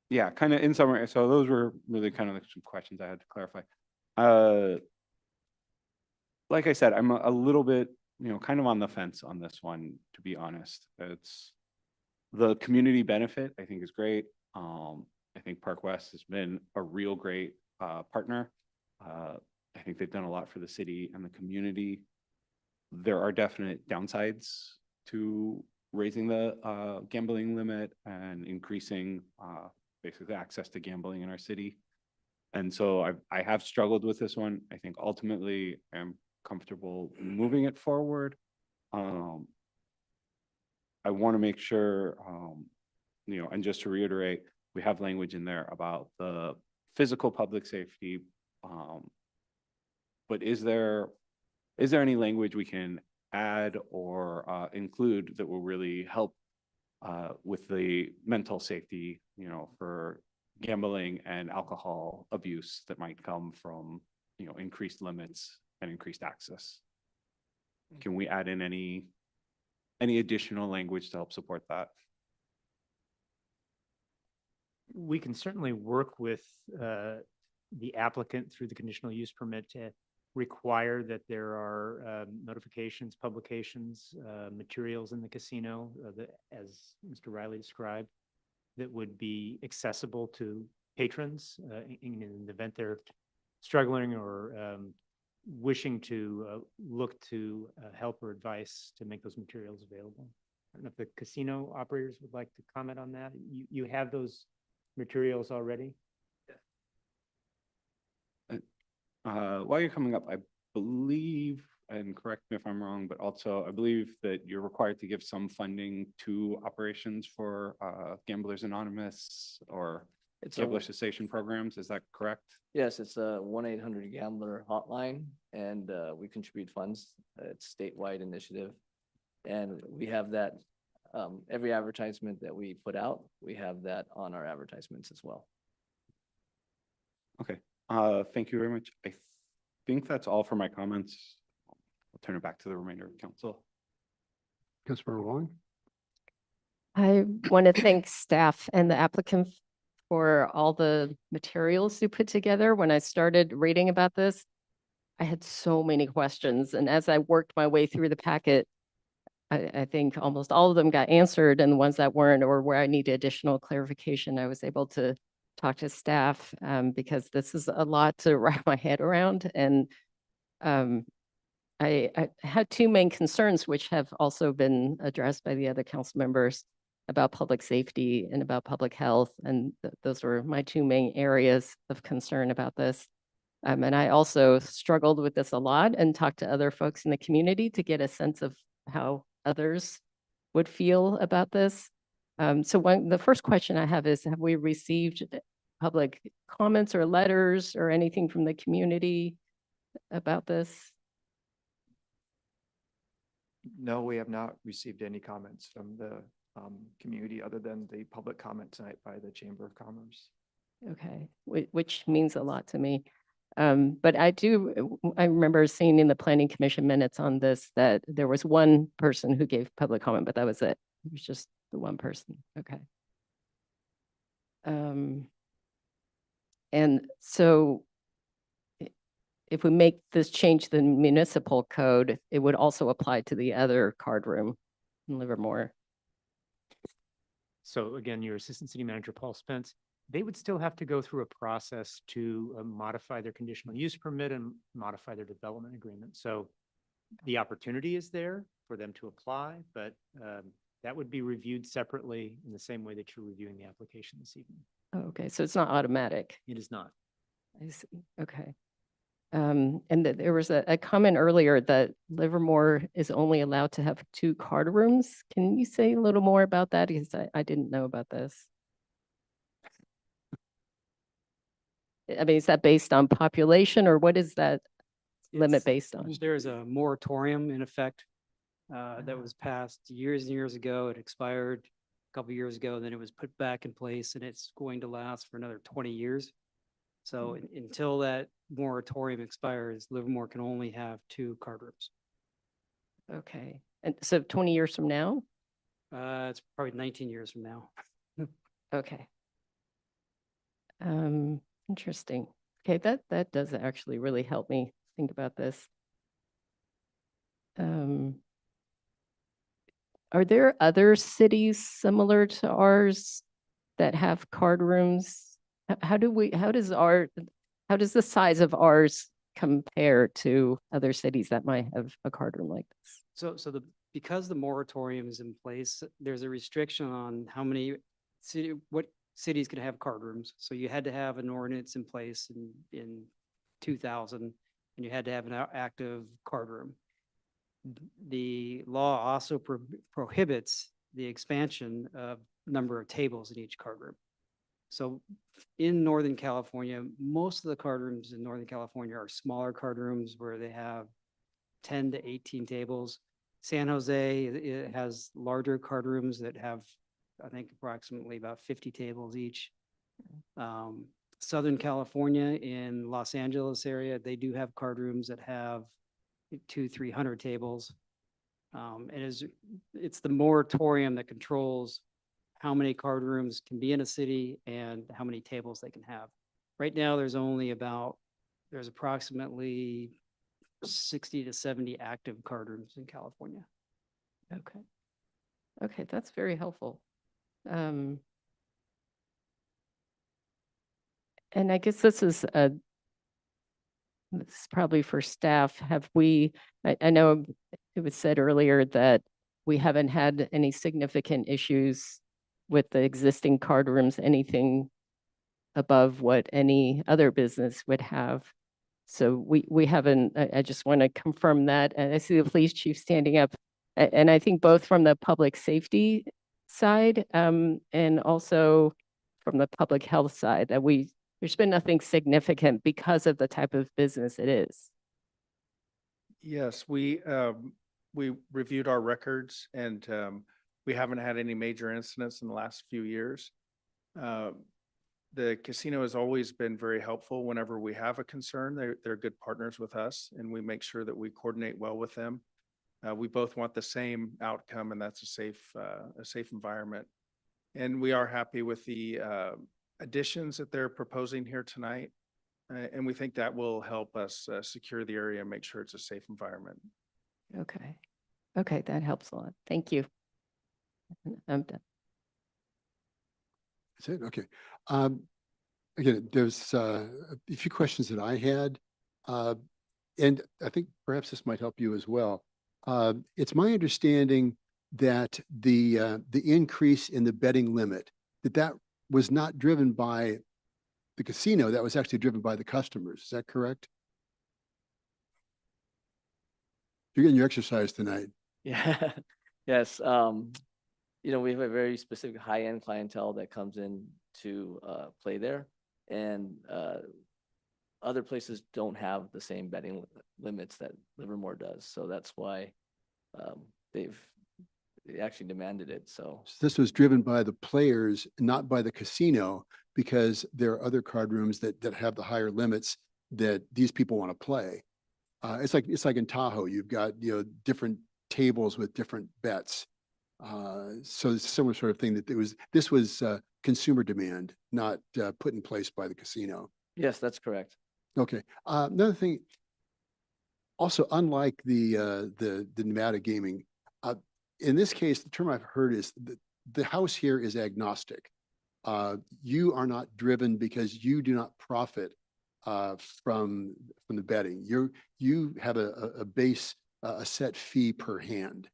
yeah, kind of in summary, so those were really kind of like some questions I had to clarify. Like I said, I'm a little bit, kind of on the fence on this one, to be honest. It's the community benefit, I think, is great. I think Park West has been a real great partner. I think they've done a lot for the city and the community. There are definite downsides to raising the gambling limit and increasing basically access to gambling in our city. And so I have struggled with this one. I think ultimately I'm comfortable moving it forward. I want to make sure, and just to reiterate, we have language in there about the physical public safety. But is there any language we can add or include that will really help with the mental safety, for gambling and alcohol abuse that might come from, increased limits and increased access? Can we add in any additional language to help support that? We can certainly work with the applicant through the conditional use permit to require that there are notifications, publications, materials in the casino that, as Mr. Riley described, that would be accessible to patrons in the event they're struggling or wishing to look to help or advice to make those materials available. I don't know if the casino operators would like to comment on that. You have those materials already? While you're coming up, I believe, and correct me if I'm wrong, but also I believe that you're required to give some funding to operations for Gamblers Anonymous or It's a- gambler cessation programs. Is that correct? Yes, it's a 1-800-GAMBLER hotline, and we contribute funds. It's statewide initiative. And we have that, every advertisement that we put out, we have that on our advertisements as well. Okay, thank you very much. I think that's all for my comments. I'll turn it back to the remainder of council. Councilmember Wong? I want to thank staff and the applicant for all the materials you put together. When I started reading about this, I had so many questions. And as I worked my way through the packet, I think almost all of them got answered, and the ones that weren't or where I needed additional clarification, I was able to talk to staff because this is a lot to wrap my head around. And I had two main concerns, which have also been addressed by the other council members, about public safety and about public health. And those were my two main areas of concern about this. And I also struggled with this a lot and talked to other folks in the community to get a sense of how others would feel about this. So the first question I have is, have we received public comments or letters or anything from the community about this? No, we have not received any comments from the community other than the public comment tonight by the Chamber of Commerce. Okay, which means a lot to me. But I remember seeing in the Planning Commission minutes on this that there was one person who gave public comment, but that was it. It was just the one person. Okay. And so if we make this change to the municipal code, it would also apply to the other card room in Livermore. So again, your Assistant City Manager, Paul Spence, they would still have to go through a process to modify their conditional use permit and modify their development agreement. So the opportunity is there for them to apply, but that would be reviewed separately in the same way that you're reviewing the application this evening. Okay, so it's not automatic. It is not. I see. Okay. And there was a comment earlier that Livermore is only allowed to have 2 card rooms. Can you say a little more about that? Because I didn't know about this. I mean, is that based on population or what is that limit based on? There's a moratorium in effect that was passed years and years ago. It expired a couple years ago, then it was put back in place, and it's going to last for another 20 years. So until that moratorium expires, Livermore can only have 2 card rooms. Okay. And so 20 years from now? It's probably 19 years from now. Okay. Interesting. Okay, that does actually really help me think about this. Are there other cities similar to ours that have card rooms? How does our how does the size of ours compare to other cities that might have a card room like this? Because the moratorium is in place, there's a restriction on how many what cities can have card rooms. So you had to have an ordinance in place in 2000, and you had to have an active card room. The law also prohibits the expansion of number of tables in each card room. So in Northern California, most of the card rooms in Northern California are smaller card rooms where they have 10 to 18 tables. San Jose, it has larger card rooms that have, I think, approximately about 50 tables each. Southern California, in Los Angeles area, they do have card rooms that have 200-300 tables. It's the moratorium that controls how many card rooms can be in a city and how many tables they can have. Right now, there's approximately 60 to 70 active card rooms in California. Okay. Okay, that's very helpful. And I guess this is probably for staff. I know it was said earlier that we haven't had any significant issues with the existing card rooms, anything above what any other business would have. So we haven't, I just want to confirm that. And I see the police chief standing up. And I think both from the public safety side and also from the public health side, that there's been nothing significant because of the type of business it is. Yes, we reviewed our records and we haven't had any major incidents in the last few years. The casino has always been very helpful whenever we have a concern. They're good partners with us and we make sure that we coordinate well with them. We both want the same outcome, and that's a safe environment. And we are happy with the additions that they're proposing here tonight. And we think that will help us secure the area and make sure it's a safe environment. Okay. Okay, that helps a lot. Thank you. I'm done. That's it? Okay. Again, there's a few questions that I had. And I think perhaps this might help you as well. It's my understanding that the increase in the betting limit, that was not driven by the casino, that was actually driven by the customers. Is that correct? You're getting your exercise tonight. Yeah, yes. We have a very specific high-end clientele that comes in to play there. And other places don't have the same betting limits that Livermore does. So that's why they actually demanded it. So This was driven by the players, not by the casino, because there are other card rooms that have the higher limits that these people want to play. It's like in Tahoe, you've got different tables with different bets. So it's a similar sort of thing that this was consumer demand, not put in place by the casino. yes, that's correct. Okay. Another thing, also unlike the Nevada gaming, in this case, the term I've heard is the house here is agnostic. You are not driven because you do not profit from the betting. You have a base, a set fee per hand.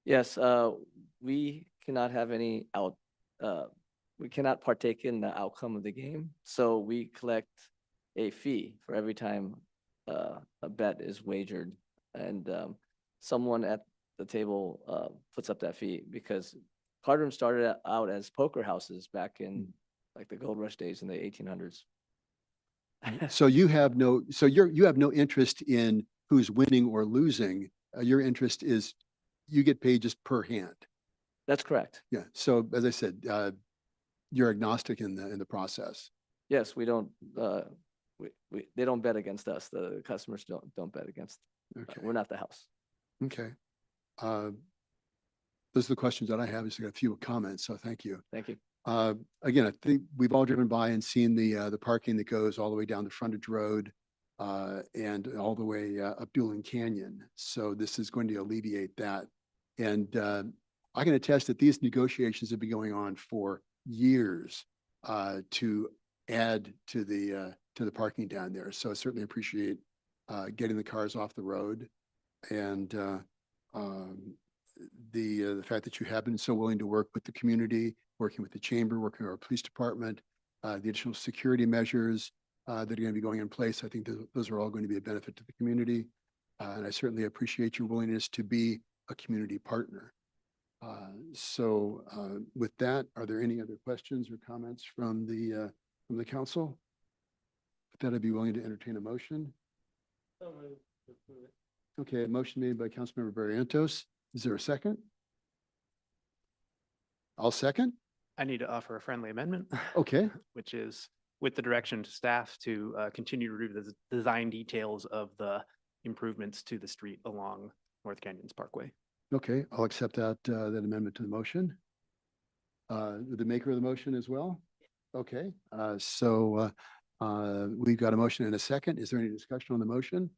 Yes, we cannot have we cannot partake in the outcome of the game. So we collect a fee for every time a bet is wagered. And someone at the table puts up that fee because card rooms started out as poker houses back in like the gold rush days in the 1800s. So you have no interest in who's winning or losing. Your interest is you get paid just per hand. That's correct. Yeah. So as I said, you're agnostic in the process. Yes, we don't. They don't bet against us. The customers don't bet against. Okay. We're not the house. Okay. Those are the questions that I have. Just got a few comments. So thank you. Thank you. Again, I think we've all driven by and seen the parking that goes all the way down the frontage road and all the way up Doolin Canyon. So this is going to alleviate that. And I can attest that these negotiations have been going on for years to add to the to the parking down there. So I certainly appreciate getting the cars off the road and the fact that you have been so willing to work with the community, working with the chamber, working with our police department, the additional security measures that are going to be going in place. I think those are all going to be a benefit to the community. And I certainly appreciate your willingness to be a community partner. So with that, are there any other questions or comments from the council? With that, I'd be willing to entertain a motion. Okay, a motion made by Councilmember Barrientos. Is there a second? I'll second. I need to offer a friendly amendment. Okay. Which is with the direction to staff to continue to review the design details of the improvements to the street along North Canyons Parkway. Okay, I'll accept that amendment to the motion. The maker of the motion as well? Okay, so we've got a motion and a second. Is there any discussion on the motion?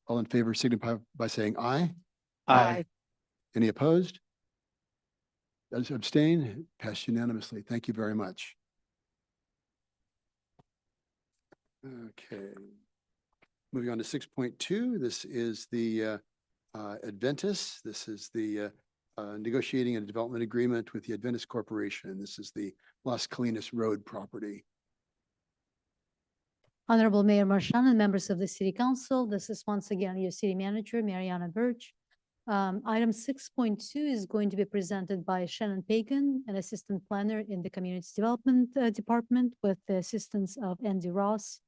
All in favor signify by saying aye. Aye. Any opposed? Those abstain? Passed unanimously. Thank you very much. Okay. Moving on to 6.2, this is the Adventus. This is the negotiating a development agreement with the Adventus Corporation. This is the Las Colinas Road property. Honorable Mayor Marchand and members of the City Council, this is once again your City Manager, Mariana Birch. Item 6.2 is going to be presented by Shannon Pagan, an Assistant Planner in the Community Development Department, with the assistance of Andy Ross,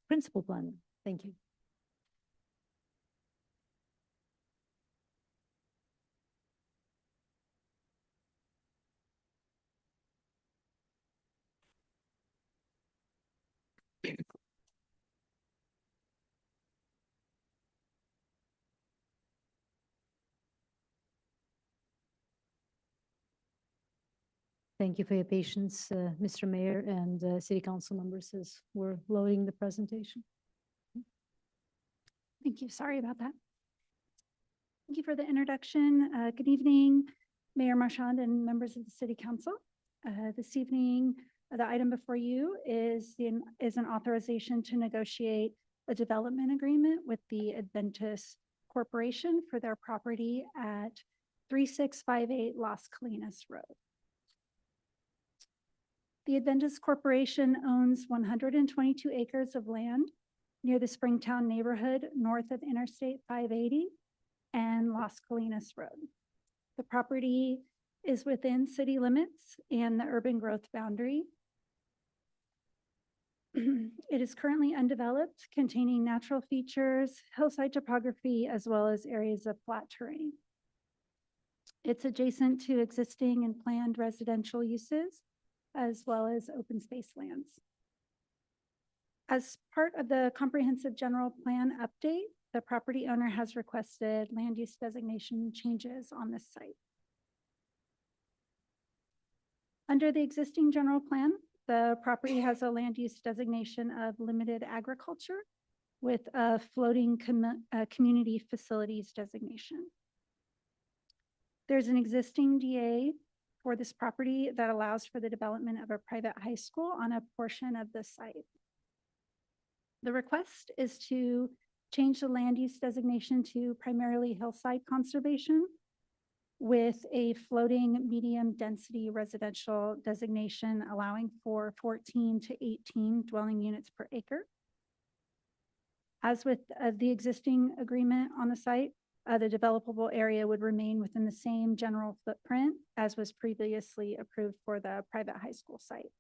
Principal Planner. Thank you. Thank you for your patience, Mr. Mayor and City Council members, as we're loading the presentation. Thank you. Sorry about that. Thank you for the introduction. Good evening, Mayor Marchand and members of the City Council. This evening, the item before you is an authorization to negotiate a development agreement with the Adventus Corporation for their property at 3658 Las Colinas Road. The Adventus Corporation owns 122 acres of land near the Springtown neighborhood north of Interstate 580 and Las Colinas Road. The property is within city limits and the urban growth boundary. It is currently undeveloped, containing natural features, hillside topography, as well as areas of flat terrain. It's adjacent to existing and planned residential uses, as well as open space lands. As part of the comprehensive general plan update, the property owner has requested land use designation changes on this site. Under the existing general plan, the property has a land use designation of limited agriculture with a floating community facilities designation. There's an existing DA for this property that allows for the development of a private high school on a portion of the site. The request is to change the land use designation to primarily hillside conservation with a floating medium density residential designation allowing for 14 to 18 dwelling units per acre. As with the existing agreement on the site, the developable area would remain within the same general footprint as was previously approved for the private high school site.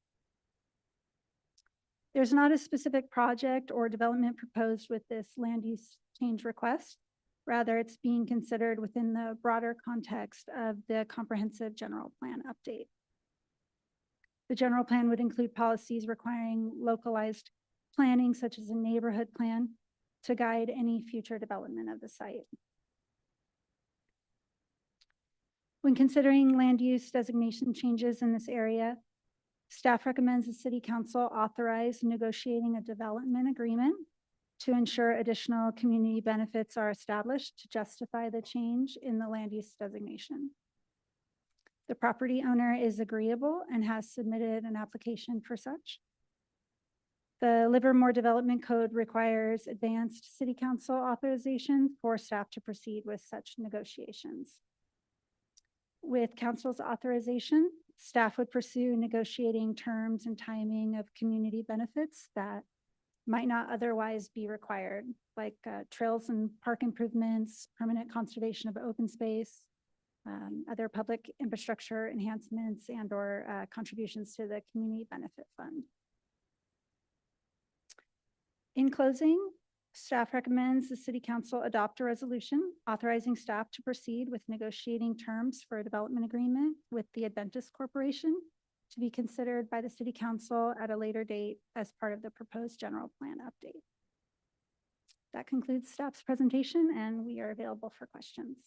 There's not a specific project or development proposed with this land use change request. Rather, it's being considered within the broader context of the comprehensive general plan update. The general plan would include policies requiring localized planning, such as a neighborhood plan, to guide any future development of the site. When considering land use designation changes in this area, staff recommends the City Council authorize negotiating a development agreement to ensure additional community benefits are established to justify the change in the land use designation. The property owner is agreeable and has submitted an application for such. The Livermore Development Code requires advanced city council authorization for staff to proceed with such negotiations. With council's authorization, staff would pursue negotiating terms and timing of community benefits that might not otherwise be required, like trails and park improvements, permanent conservation of open space, other public infrastructure enhancements and/or contributions to the Community Benefit Fund. In closing, staff recommends the City Council adopt a resolution authorizing staff to proceed with negotiating terms for a development agreement with the Adventist Corporation to be considered by the City Council at a later date as part of the proposed general plan update. That concludes staff's presentation, and we are available for questions.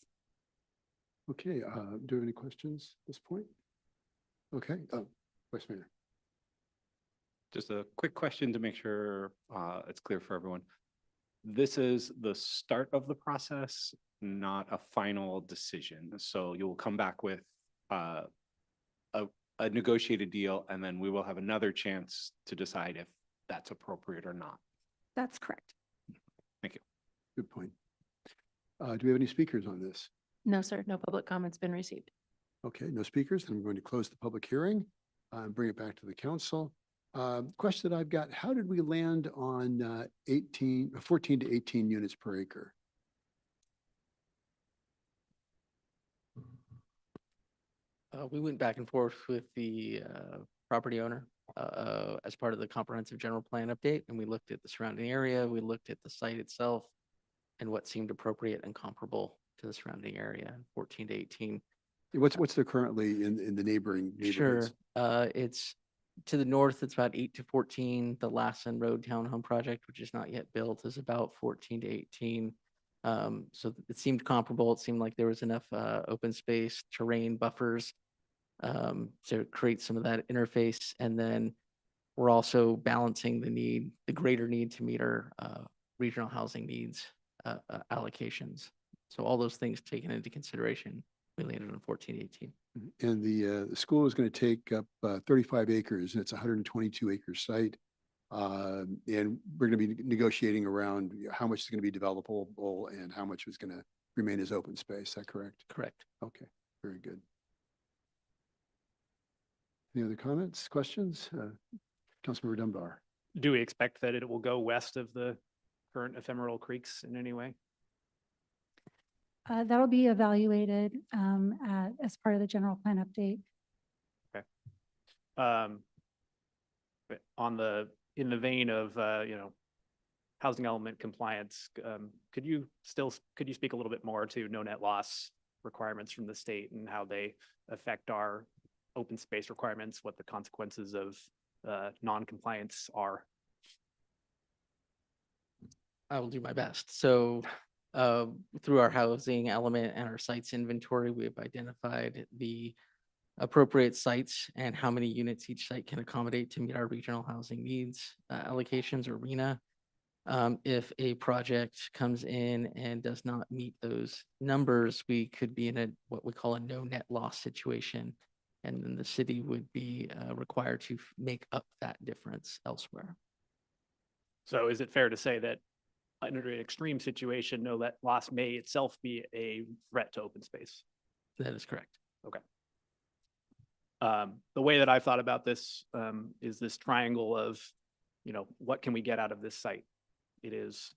Okay, do you have any questions at this point? Okay, Vice Mayor. Just a quick question to make sure it's clear for everyone. This is the start of the process, not a final decision. So you will come back with a negotiated deal, and then we will have another chance to decide if that's appropriate or not. That's correct. Thank you. Good point. Do we have any speakers on this? No, sir. No public comments been received. Okay, no speakers. Then I'm going to close the public hearing and bring it back to the council. Question that I've got, how did we land on 14 to 18 units per acre? We went back and forth with the property owner as part of the comprehensive general plan update, and we looked at the surrounding area, we looked at the site itself, and what seemed appropriate and comparable to the surrounding area, 14 to 18. What's there currently in the neighboring neighborhoods? Sure, it's to the north, it's about 8 to 14. The Lassen Road Townhome project, which is not yet built, is about 14 to 18. So it seemed comparable. It seemed like there was enough open space, terrain buffers to create some of that interface. And then we're also balancing the greater need to meet our regional housing needs allocations. So all those things taken into consideration, we landed on 14 to 18. And the school is going to take up 35 acres, and it's a 122 acre site. And we're going to be negotiating around how much is going to be developable and how much is going to remain as open space. Is that correct? Correct. Okay, very good. Any other comments, questions? Councilmember Dunbar. Do we expect that it will go west of the current ephemeral creeks in any way? That'll be evaluated as part of the general plan update. Okay. But in the vein of, housing element compliance, could you speak a little bit more to no net loss requirements from the state and how they affect our open space requirements, what the consequences of non-compliance are? I will do my best. So through our housing element and our sites inventory, we have identified the appropriate sites and how many units each site can accommodate to meet our regional housing needs allocations or RHNA. If a project comes in and does not meet those numbers, we could be in what we call a no net loss situation. And then the city would be required to make up that difference elsewhere. So is it fair to say that under an extreme situation, no net loss may itself be a threat to open space? That is correct. Okay. The way that I've thought about this is this triangle of, what can we get out of this site? It is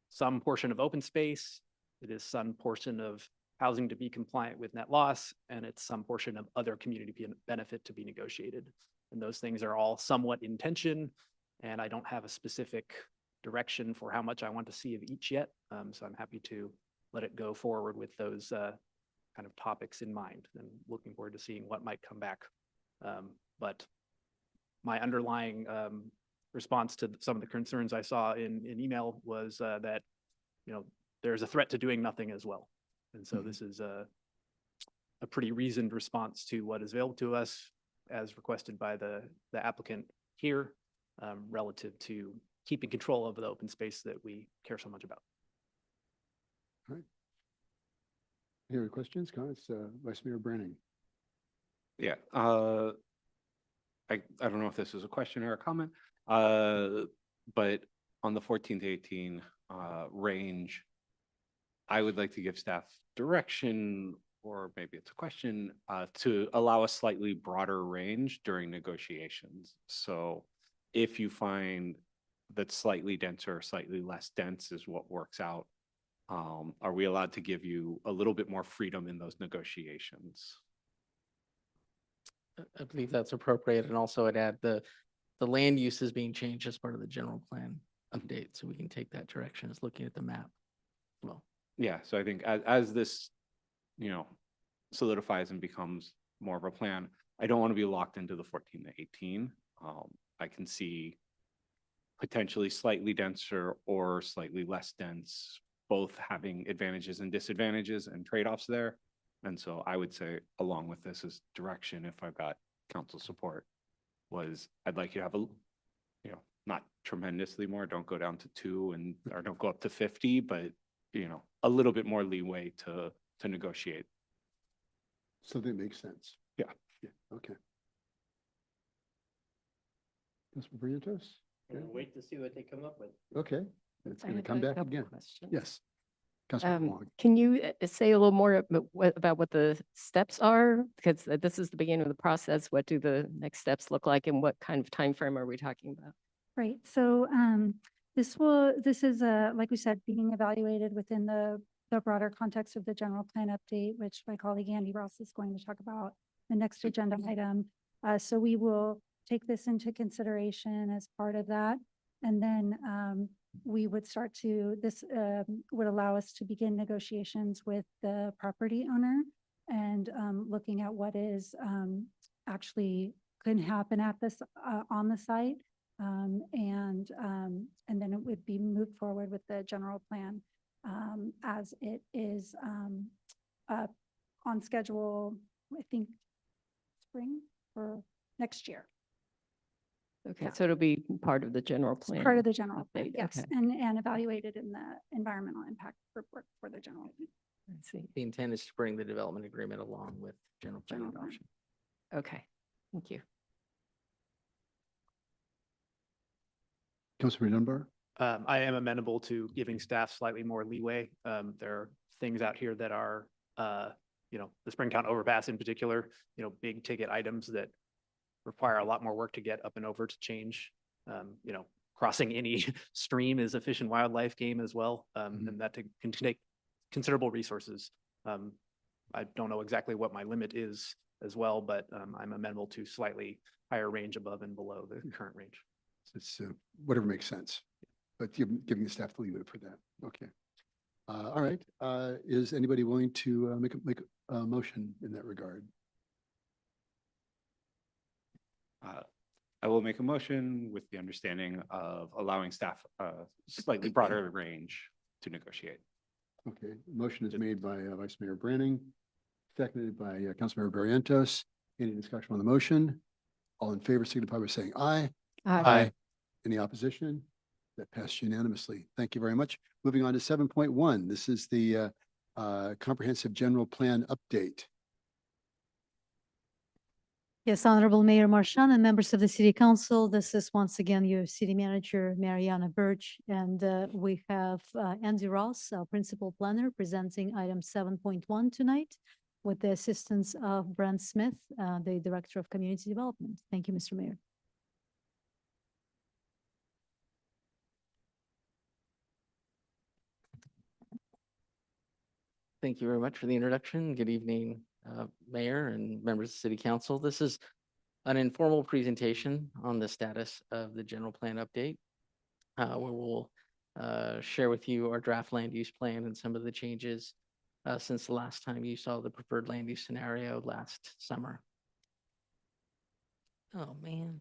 some portion of open space, it is some portion of housing to be compliant with net loss, and it's some portion of other community benefit to be negotiated. And those things are all somewhat in tension, and I don't have a specific direction for how much I want to see of each yet. So I'm happy to let it go forward with those kind of topics in mind, and looking forward to seeing what might come back. But my underlying response to some of the concerns I saw in email was that, there's a threat to doing nothing as well. And so this is a pretty reasoned response to what is available to us as requested by the applicant here, relative to keeping control of the open space that we care so much about. All right. Any other questions, comments? Vice Mayor Branning. Yeah, I don't know if this is a question or a comment. but on the 14 to 18 range, I would like to give staff direction, or maybe it's a question, to allow a slightly broader range during negotiations. So if you find that slightly denser or slightly less dense is what works out, are we allowed to give you a little bit more freedom in those negotiations? I believe that's appropriate. And also I'd add the land use is being changed as part of the general plan update. So we can take that direction as looking at the map. Well, Yeah, so I think as this, solidifies and becomes more of a plan, I don't want to be locked into the 14 to 18. I can see potentially slightly denser or slightly less dense, both having advantages and disadvantages and trade-offs there. And so I would say, along with this is direction, if I've got council support, was I'd like you to have a, not tremendously more, don't go down to 2 or don't go up to 50, but, a little bit more leeway to negotiate. Something that makes sense. Yeah. Yeah, okay. Councilor Barrientos? Okay. wait to see what they come up with. Okay, it's I gonna have come a back couple again. questions. Yes. Councilor Wong. Can you say a little more about what the steps are? Because this is the beginning of the process. What do the next steps look like, and what kind of time frame are we talking about? Right, so this is, like we said, being evaluated within the broader context of the general plan update, which my colleague Andy Ross is going to talk about the next agenda item. So we will take this into consideration as part of that. And then we would start to, this would allow us to begin negotiations with the property owner and looking at what is actually can happen at this, on the site. And then it would be moved forward with the general plan as it is on schedule, I think, spring or next year. Okay, Yeah. so it'll be part of the general It's plan. part of the general plan, update, yes, okay. and evaluated in the environmental impact report for the general plan. I see. The intent is to bring the development agreement along with general plan General plan. adoption. Okay, thank you. Councilor Dunbar? I am amenable to giving staff slightly more leeway. There are things out here that are, the Springtown overpass in particular, big ticket items that require a lot more work to get up and over to change. Crossing any stream is a fish and wildlife game as well, and that can take considerable resources. I don't know exactly what my limit is as well, but I'm amenable to slightly higher range above and below the current range. It's whatever makes sense, but giving the staff the leeway for that. Okay. All right. Is anybody willing to make a motion in that regard? I will make a motion with the understanding of allowing staff a slightly broader range to negotiate. Okay, motion is made by Vice Mayor Branning, seconded by Councilmember Barrientos. Any discussion on the motion? All in favor, signify by saying aye. Aye. Any opposition? That passed unanimously. Thank you very much. Moving on to 7.1. This is the comprehensive general plan update. Yes, Honorable Mayor Marchand and members of the City Council, this is once again your City Manager, Mariana Birch, and we have Andy Ross, our Principal Planner, presenting item 7.1 tonight with the assistance of Brent Smith, the Director of Community Development. Thank you, Mr. Mayor. Thank you very much for the introduction. Good evening, Mayor and members of the City Council. This is an informal presentation on the status of the general plan update, where we'll share with you our draft land use plan and some of the changes since the last time you saw the preferred land use scenario last summer. Oh, man.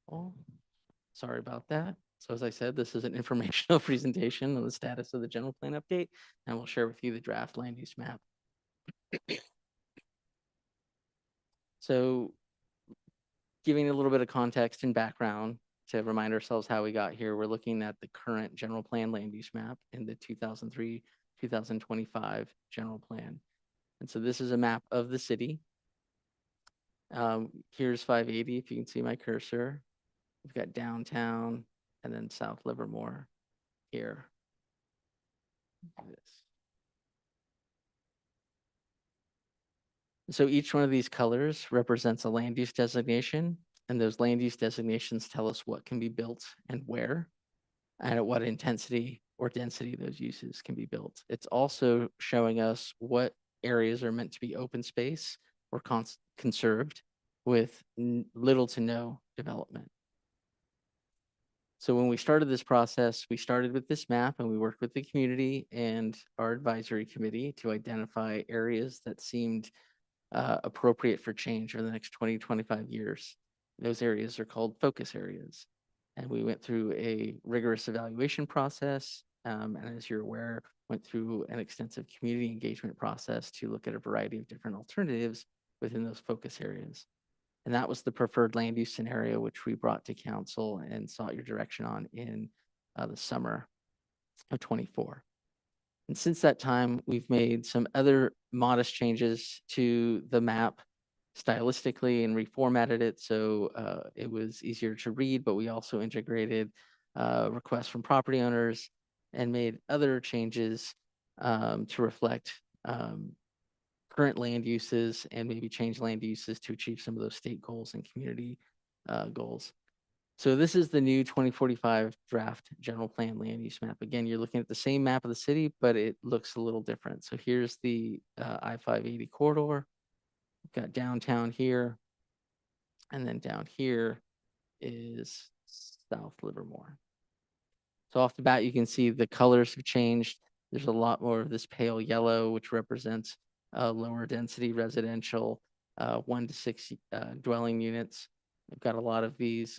Oh, sorry about that. So as I said, this is an informational presentation on the status of the general plan update, and we'll share with you the draft land use map. So giving a little bit of context and background to remind ourselves how we got here, we're looking at the current general plan land use map in the 2003, 2025 general plan. And so this is a map of the city. Here's 580, if you can see my cursor. We've got downtown and then South Livermore here. Do this. So each one of these colors represents a land use designation, and those land use designations tell us what can be built and where, and at what intensity or density those uses can be built. It's also showing us what areas are meant to be open space or conserved with little to no development. So when we started this process, we started with this map and we worked with the community and our advisory committee to identify areas that seemed appropriate for change over the next 20, 25 years. Those areas are called focus areas. And we went through a rigorous evaluation process. And as you're aware, went through an extensive community engagement process to look at a variety of different alternatives within those focus areas. And that was the preferred land use scenario, which we brought to council and sought your direction on in the summer of 24. And since that time, we've made some other modest changes to the map stylistically and reformatted it so it was easier to read, but we also integrated requests from property owners and made other changes to reflect current land uses and maybe change land uses to achieve some of those state goals and community goals. So this is the new 2045 draft general plan land use map. Again, you're looking at the same map of the city, but it looks a little different. So here's the I-580 corridor. We've got downtown here. And then down here is South Livermore. So off the bat, you can see the colors have changed. There's a lot more of this pale yellow, which represents lower density residential, 1 to 6 dwelling units. We've got a lot of these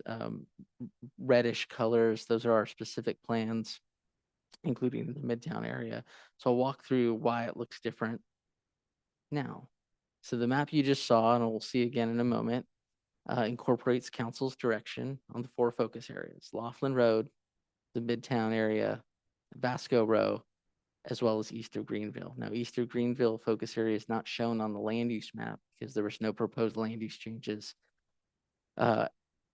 reddish colors. Those are our specific plans, including the Midtown area. So I'll walk through why it looks different now. So the map you just saw, and we'll see again in a moment, incorporates council's direction on the 4 focus areas: Laughlin Road, the Midtown area, Vasco Row, as well as east of Greenville. Now, east of Greenville focus area is not shown on the land use map because there was no proposed land use changes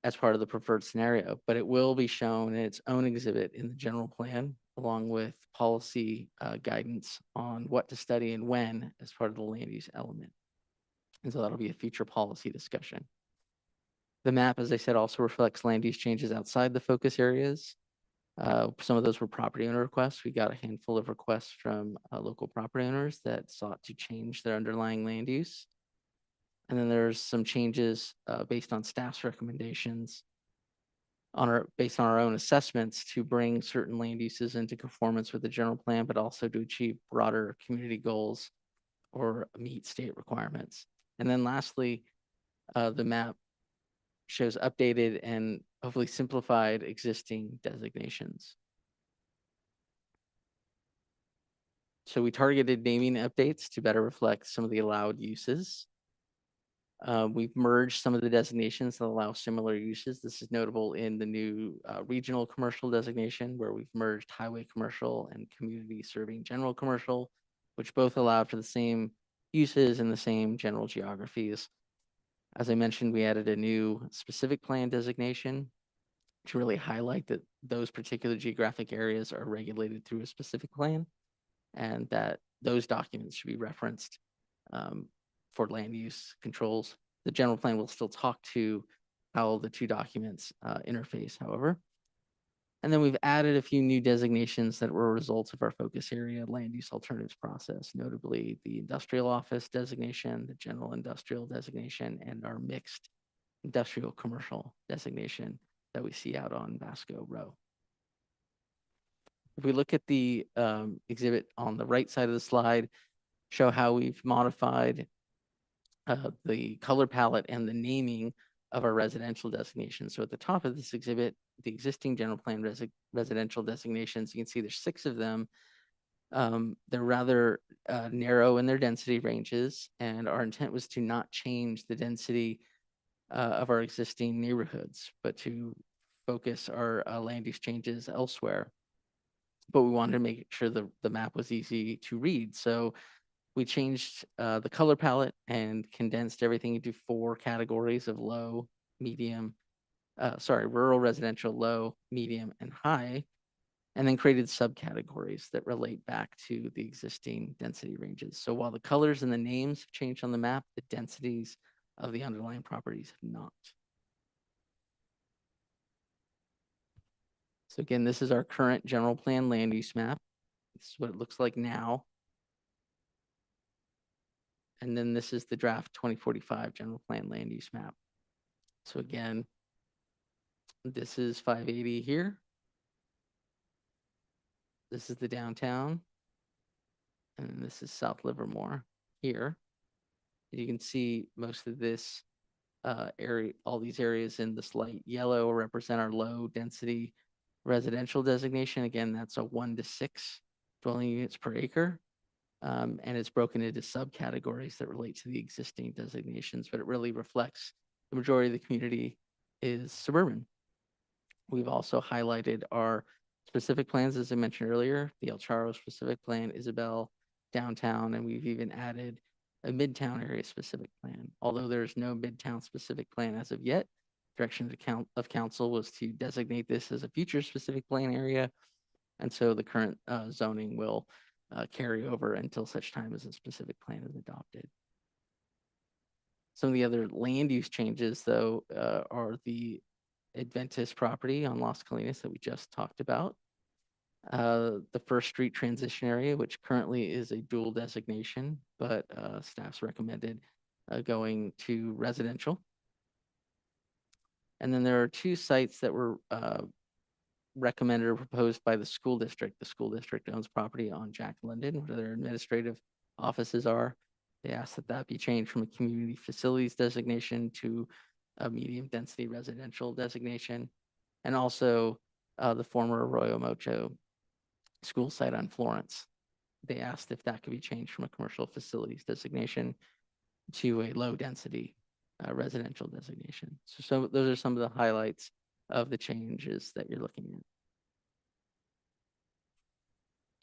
as part of the preferred scenario, but it will be shown in its own exhibit in the general plan, along with policy guidance on what to study and when as part of the land use element. And so that'll be a future policy discussion. The map, as I said, also reflects land use changes outside the focus areas. Some of those were property owner requests. We got a handful of requests from local property owners that sought to change their underlying land use. And then there's some changes based on staff's recommendations based on our own assessments to bring certain land uses into conformance with the general plan, but also to achieve broader community goals or meet state requirements. And then lastly, the map shows updated and hopefully simplified existing designations. So we targeted naming updates to better reflect some of the allowed uses. We've merged some of the designations that allow similar uses. This is notable in the new regional commercial designation, where we've merged highway commercial and community serving general commercial, which both allow for the same uses in the same general geographies. As I mentioned, we added a new specific plan designation to really highlight that those particular geographic areas are regulated through a specific plan and that those documents should be referenced for land use controls. The general plan will still talk to how the 2 documents interface, however. And then we've added a few new designations that were results of our focus area land use alternatives process, notably the industrial office designation, the general industrial designation, and our mixed industrial commercial designation that we see out on Vasco Row. If we look at the exhibit on the right side of the slide, show how we've modified the color palette and the naming of our residential designations. So at the top of this exhibit, the existing general plan residential designations, you can see there's 6 of them. They're rather narrow in their density ranges, and our intent was to not change the density of our existing neighborhoods, but to focus our land use changes elsewhere. But we wanted to make sure the map was easy to read. So we changed the color palette and condensed everything into 4 categories of low, medium, rural, residential, low, medium, and high, and then created subcategories that relate back to the existing density ranges. So while the colors and the names have changed on the map, the densities of the underlying properties have not. So again, this is our current general plan land use map. This is what it looks like now. And then this is the draft 2045 general plan land use map. So again, this is 580 here. This is the downtown. And then this is South Livermore here. You can see most of this area, all these areas in this light yellow represent our low density residential designation. Again, that's a 1 to 6 dwelling units per acre. And it's broken into subcategories that relate to the existing designations, but it really reflects the majority of the community is suburban. We've also highlighted our specific plans, as I mentioned earlier, the El Charro specific plan, Isabel, downtown, and we've even added a midtown area specific plan. Although there's no midtown specific plan as of yet, direction of council was to designate this as a future specific plan area. And so the current zoning will carry over until such time as a specific plan is adopted. Some of the other land use changes, though, are the Adventist property on Las Colinas that we just talked about. The First Street transition area, which currently is a dual designation, but staff's recommended going to residential. And then there are 2 sites that were recommended or proposed by the school district. The school district owns property on Jack London, where their administrative offices are. They asked that that be changed from a community facilities designation to a medium density residential designation. And also the former Arroyo Mocho school site on Florence. They asked if that could be changed from a commercial facilities designation to a low density residential designation. So those are some of the highlights of the changes that you're looking at.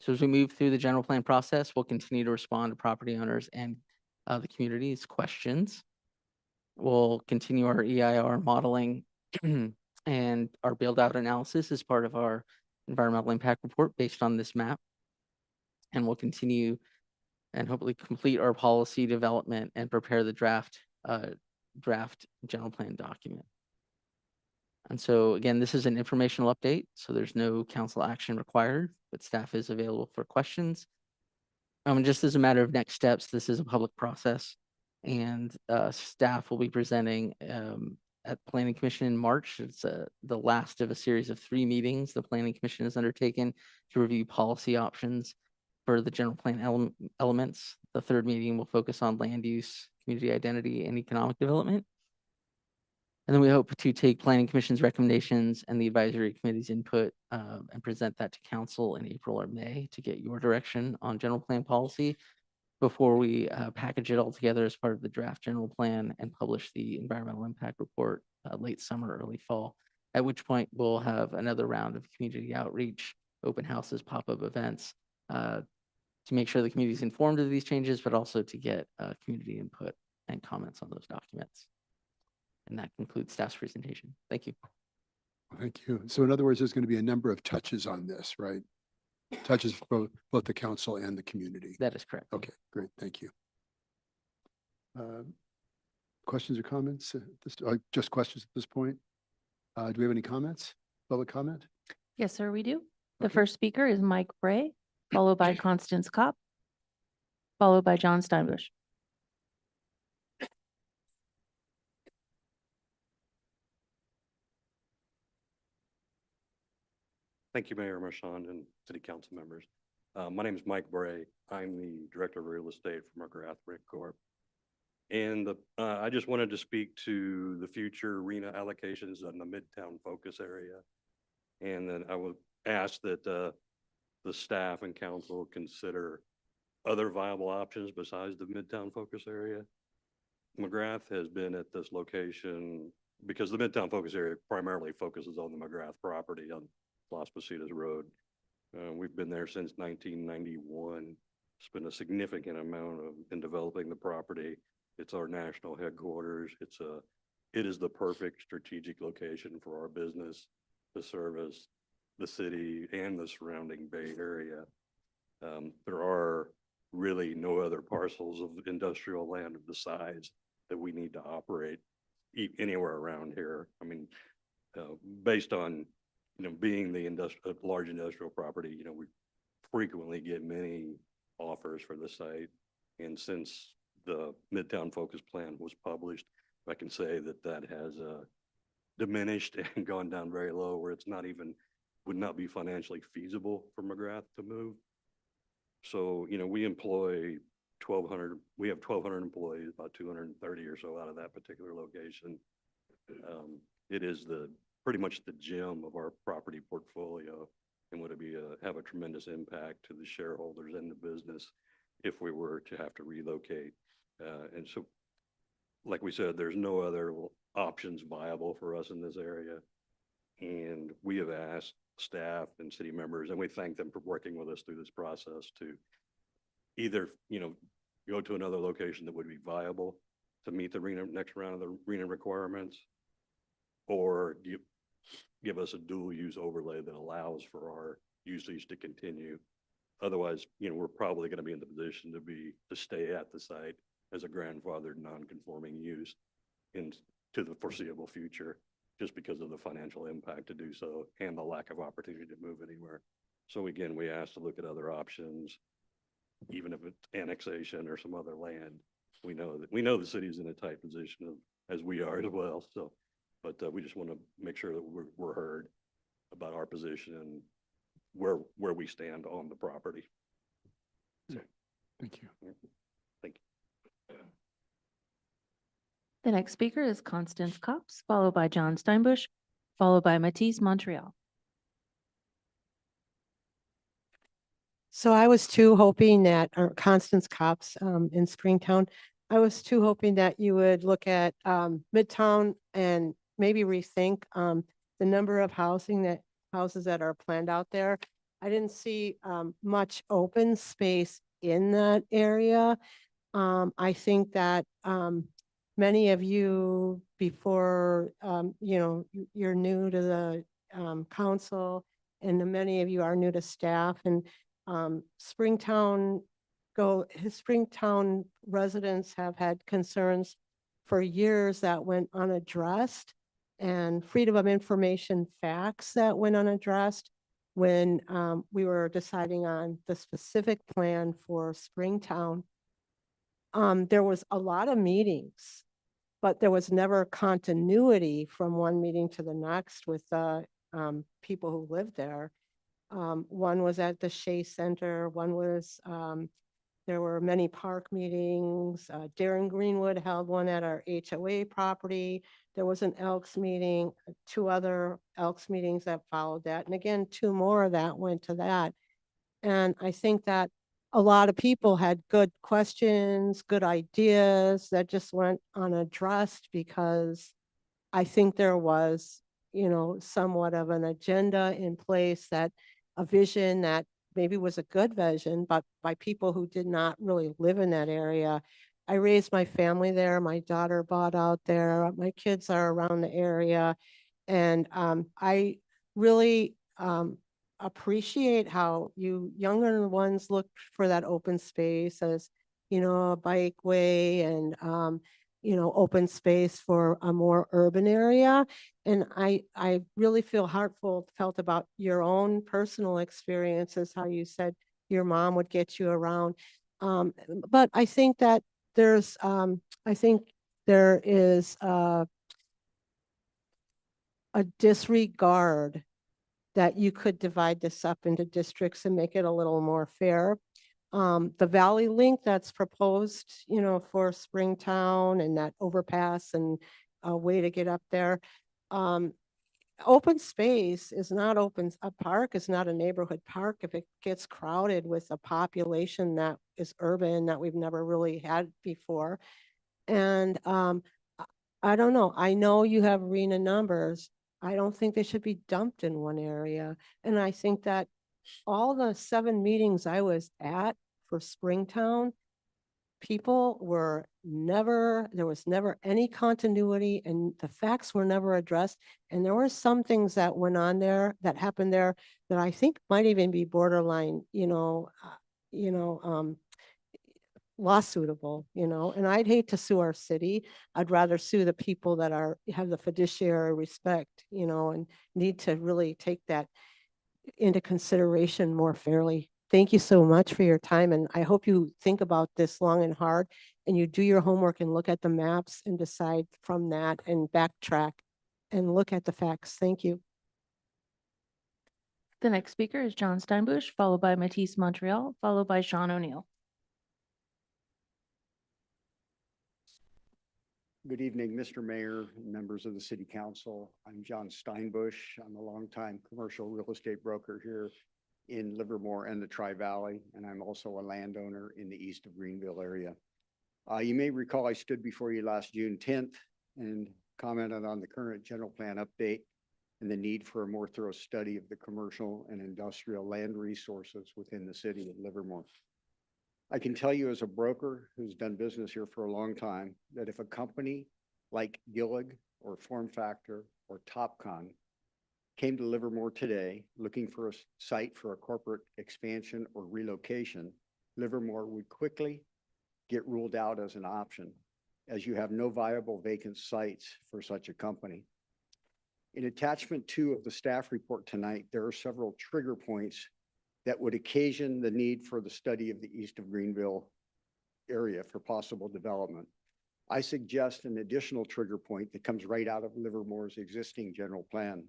So as we move through the general plan process, we'll continue to respond to property owners and the community's questions. We'll continue our EIR modeling and our build out analysis as part of our environmental impact report based on this map. And we'll continue and hopefully complete our policy development and prepare the draft general plan document. And so again, this is an informational update, so there's no council action required, but staff is available for questions. Just as a matter of next steps, this is a public process, and staff will be presenting at Planning Commission in March. It's the last of a series of 3 meetings the Planning Commission has undertaken to review policy options for the general plan elements. The 3rd meeting will focus on land use, community identity, and economic development. And then we hope to take Planning Commission's recommendations and the advisory committee's input and present that to council in April or May to get your direction on general plan policy before we package it all together as part of the draft general plan and publish the environmental impact report late summer, early fall, at which point we'll have another round of community outreach, open houses, pop-up events to make sure the community is informed of these changes, but also to get community input and comments on those documents. And that concludes staff's presentation. Thank you. Thank you. So in other words, there's going to be a number of touches on this, right? Touches for both the council and the community. That is correct. Okay, great. Thank you. Questions or comments? Just questions at this point? Do we have any comments? Public comment? Yes, sir, we do. The Okay. first speaker is Mike Bray, followed by Constance Kopp, followed by John Steinbush. Thank you, Mayor Marchand and City Council members. My name is Mike Bray. I'm the Director of Real Estate for McGrath Brick Corp. And I just wanted to speak to the future RENA allocations in the Midtown focus area. And then I would ask that the staff and council consider other viable options besides the Midtown focus area. McGrath has been at this location because the Midtown Focus area primarily focuses on the McGrath property on Las Positas Road. We've been there since 1991. Spent a significant amount in developing the property. It's our national headquarters. It is the perfect strategic location for our business to service the city and the surrounding Bay Area. There are really no other parcels of industrial land of the size that we need to operate anywhere around here. I mean, based on, being the large industrial property, we frequently get many offers for the site. And since the Midtown Focus Plan was published, I can say that has diminished and gone down very low, where it's would not be financially feasible for McGrath to move. So, we employ 1,200, we have 1,200 employees, about 230 or so out of that particular location. It is pretty much the gem of our property portfolio, and would have a tremendous impact to the shareholders and the business if we were to have to relocate. And so, like we said, there's no other options viable for us in this area. And we have asked staff and city members, and we thank them for working with us through this process, to either, go to another location that would be viable to meet the next round of the RENA requirements, or give us a dual use overlay that allows for our usage to continue. Otherwise, we're probably going to be in the position to stay at the site as a grandfathered non-conforming use to the foreseeable future, just because of the financial impact to do so and the lack of opportunity to move anywhere. So again, we asked to look at other options, even if it's annexation or some other land. We know the city is in a tight position as we are as well. So, but we just want to make sure that we're heard about our position and where we stand on the property. So, Thank you. Thank you. The next speaker is Constance Cops, followed by John Steinbush, followed by Matisse Montreal. So I was too hoping that, or Constance Cops in Springtown, I was too hoping that you would look at Midtown and maybe rethink the number of houses that are planned out there. I didn't see much open space in that area. I think that many of you before, you're new to the council, and many of you are new to staff, and Springtown residents have had concerns for years that went unaddressed, and freedom of information facts that went unaddressed when we were deciding on the specific plan for Springtown. There was a lot of meetings, but there was never continuity from one meeting to the next with the people who lived there. One was at the Shea Center, one was, there were many park meetings. Darren Greenwood held one at our HOA property. There was an Elks meeting, 2 other Elks meetings that followed that. And again, 2 more of that went to that. And I think that a lot of people had good questions, good ideas that just went unaddressed because I think there was, somewhat of an agenda in place, that a vision that maybe was a good vision, but by people who did not really live in that area. I raised my family there. My daughter bought out there. My kids are around the area. And I really appreciate how you younger ones look for that open space as, a bikeway and, open space for a more urban area. And I really felt about your own personal experiences, how you said your mom would get you around. But I think that there is a disregard that you could divide this up into districts and make it a little more fair. The Valley Link that's proposed, for Springtown, and that overpass and a way to get up there. Open space is not open. A park is not a neighborhood park if it gets crowded with a population that is urban that we've never really had before. And I don't know. I know you have arena numbers. I don't think they should be dumped in one area. And I think that all the 7 meetings I was at for Springtown, people were never, there was never any continuity and the facts were never addressed. And there were some things that went on there, that happened there, that I think might even be borderline, lawsuitable, and I'd hate to sue our city. I'd rather sue the people that have the fiduciary respect, and need to really take that into consideration more fairly. Thank you so much for your time, and I hope you think about this long and hard, and you do your homework and look at the maps and decide from that and backtrack and look at the facts. Thank you. The next speaker is John Steinbush, followed by Matisse Montreal, followed by Sean O'Neill. Good evening, Mr. Mayor, and members of the City Council. I'm John Steinbush. I'm a longtime commercial real estate broker here in Livermore and the Tri-Valley, and I'm also a landowner in the east of Greenville area. You may recall I stood before you last June 10th and commented on the current general plan update and the need for a more thorough study of the commercial and industrial land resources within the city of Livermore. I can tell you as a broker who's done business here for a long time, that if a company like Gillig or FormFactor or Topcon came to Livermore today looking for a site for a corporate expansion or relocation, Livermore would quickly get ruled out as an option, as you have no viable vacant sites for such a company. In attachment 2 of the staff report tonight, there are several trigger points that would occasion the need for the study of the east of Greenville area for possible development. I suggest an additional trigger point that comes right out of Livermore's existing general plan.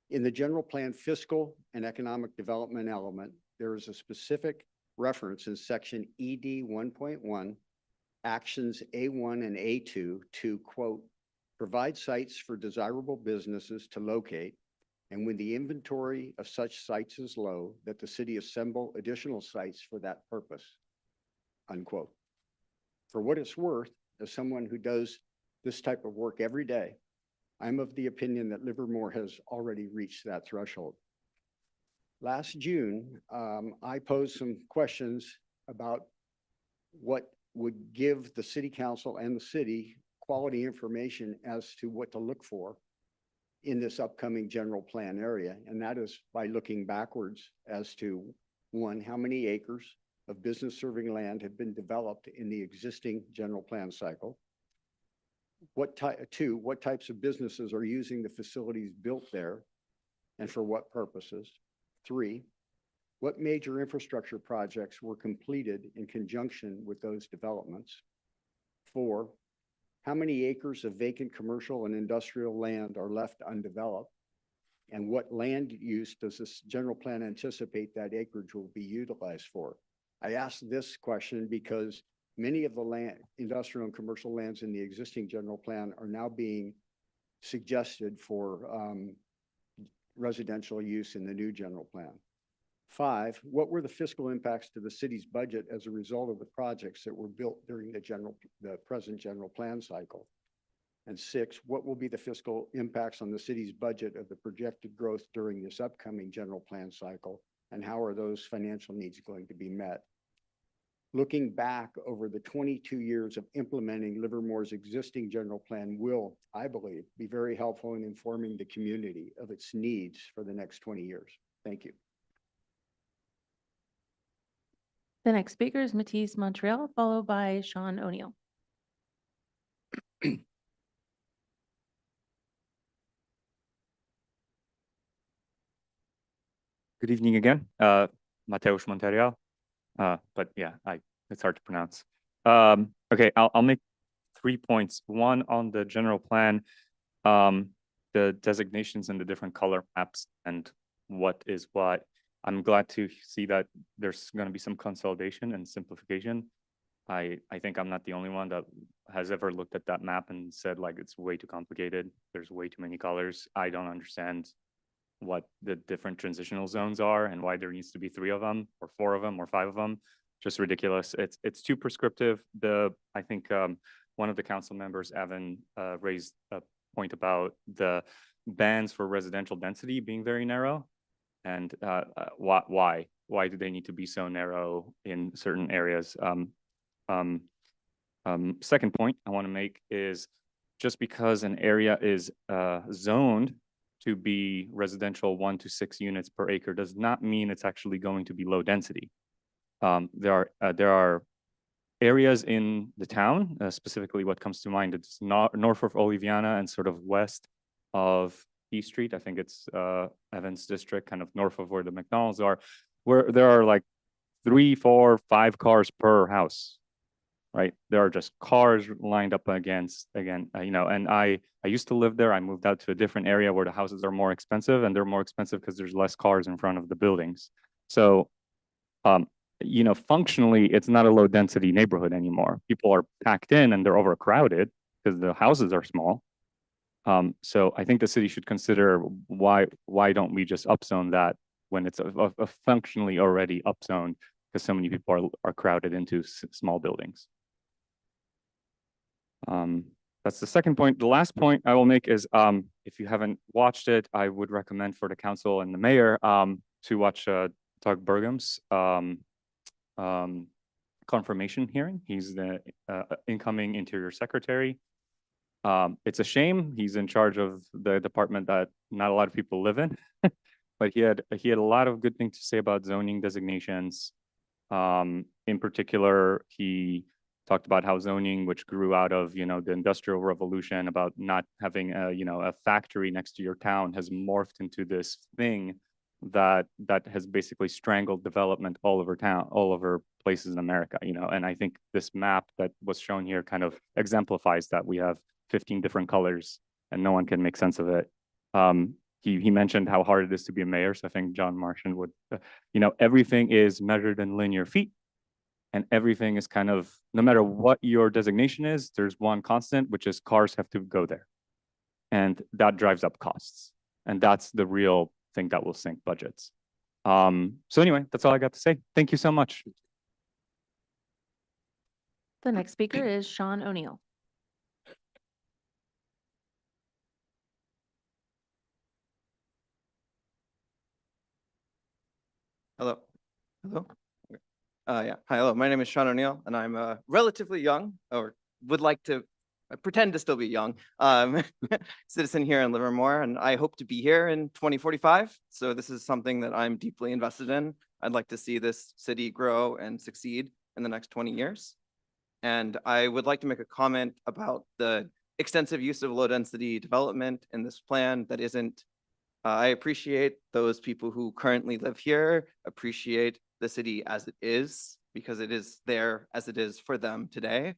In the general plan fiscal and economic development element, there is a specific reference in section ED 1.1, actions A1 and A2 to, quote, provide sites for desirable businesses to locate, and when the inventory of such sites is low, that the city assemble additional sites for that purpose, unquote. For what it's worth, as someone who does this type of work every day, I'm of the opinion that Livermore has already reached that threshold. Last June, I posed some questions about what would give the city council and the city quality information as to what to look for in this upcoming general plan area. And that is by looking backwards as to, 1, how many acres of business serving land have been developed in the existing general plan cycle? 2, what types of businesses are using the facilities built there and for what purposes? 3, what major infrastructure projects were completed in conjunction with those developments? 4, how many acres of vacant commercial and industrial land are left undeveloped? And what land use does this general plan anticipate that acreage will be utilized for? I ask this question because many of the land, industrial and commercial lands in the existing general plan are now being suggested for residential use in the new general plan. 5, what were the fiscal impacts to the city's budget as a result of the projects that were built during the present general plan cycle? And 6, what will be the fiscal impacts on the city's budget of the projected growth during this upcoming general plan cycle? And how are those financial needs going to be met? Looking back over the 22 years of implementing Livermore's existing general plan will, I believe, be very helpful in informing the community of its needs for the next 20 years. Thank you. The next speaker is Matisse Montreal, followed by Sean O'Neill. Good evening again, Mateusz Montreal. But yeah, it's hard to pronounce. Okay, I'll make 3 points. One on the general plan, the designations and the different color maps and what is what. I'm glad to see that there's going to be some consolidation and simplification. I think I'm not the only one that has ever looked at that map and said like it's way too complicated. There's way too many colors. I don't understand what the different transitional zones are and why there needs to be 3 of them or 4 of them or 5 of them. Just ridiculous. It's too prescriptive. I think one of the council members, Evan, raised a point about the bands for residential density being very narrow. And why? Why do they need to be so narrow in certain areas? Second point I want to make is just because an area is zoned to be residential 1 to 6 units per acre does not mean it's actually going to be low density. There are areas in the town, specifically what comes to mind, it's north of Oliviana and sort of west of P Street. I think it's Evans District, kind of north of where the McDonald's are, where there are like 3, 4, 5 cars per house, right? There are just cars lined up against, again, and I used to live there. I moved out to a different area where the houses are more expensive, and they're more expensive because there's less cars in front of the buildings. So, functionally, it's not a low density neighborhood anymore. People are packed in and they're overcrowded because the houses are small. So I think the city should consider why don't we just upzone that when it's a functionally already upzoned, because so many people are crowded into small buildings. That's the second point. The last point I will make is, if you haven't watched it, I would recommend for the council and the mayor to watch Doug Burgum's confirmation hearing. He's the incoming Interior Secretary. It's a shame he's in charge of the department that not a lot of people live in, but he had a lot of good things to say about zoning designations. In particular, he talked about how zoning, which grew out of, the Industrial Revolution, about not having a factory next to your town, has morphed into this thing that has basically strangled development all over town, all over places in America, and I think this map that was shown here kind of exemplifies that. We have 15 different colors and no one can make sense of it. He mentioned how hard it is to be a mayor. So I think John Martian would, everything is measured in linear feet, and everything is kind of, no matter what your designation is, there's one constant, which is cars have to go there. And that drives up costs. And that's the real thing that will sink budgets. So anyway, that's all I got to say. Thank you so much. The next speaker is Sean O'Neill. Hello. Hello. Yeah. Hi. Hello. My name is Sean O'Neill, and I'm relatively young, or would like to pretend to still be young, citizen here in Livermore, and I hope to be here in 2045. So this is something that I'm deeply invested in. I'd like to see this city grow and succeed in the next 20 years. And I would like to make a comment about the extensive use of low density development in this plan that isn't. I appreciate those people who currently live here, appreciate the city as it is, because it is there as it is for them today.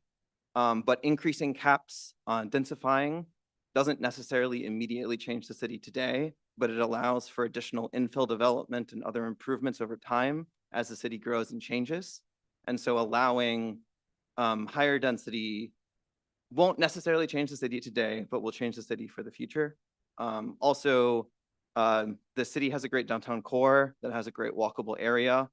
But increasing caps on densifying doesn't necessarily immediately change the city today, but it allows for additional infill development and other improvements over time as the city grows and changes. And so allowing higher density won't necessarily change the city today, but will change the city for the future. Also, the city has a great downtown core that has a great walkable area.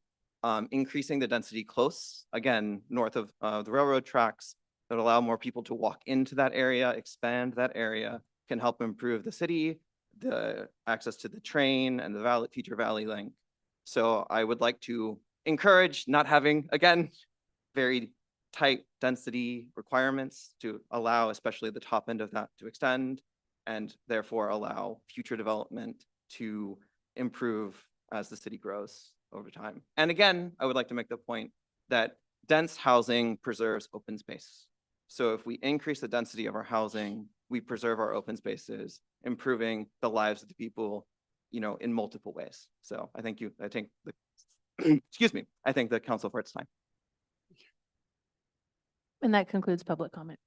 Increasing the density close, again, north of the railroad tracks, that allow more people to walk into that area, expand that area, can help improve the city, the access to the train and the future Valley Link. So I would like to encourage not having, again, very tight density requirements to allow, especially the top end of that, to extend, and therefore allow future development to improve as the city grows over time. And again, I would like to make the point that dense housing preserves open space. So if we increase the density of our housing, we preserve our open spaces, improving the lives of the people, in multiple ways. So I thank excuse me, I thank the council for its time. And that concludes public comment.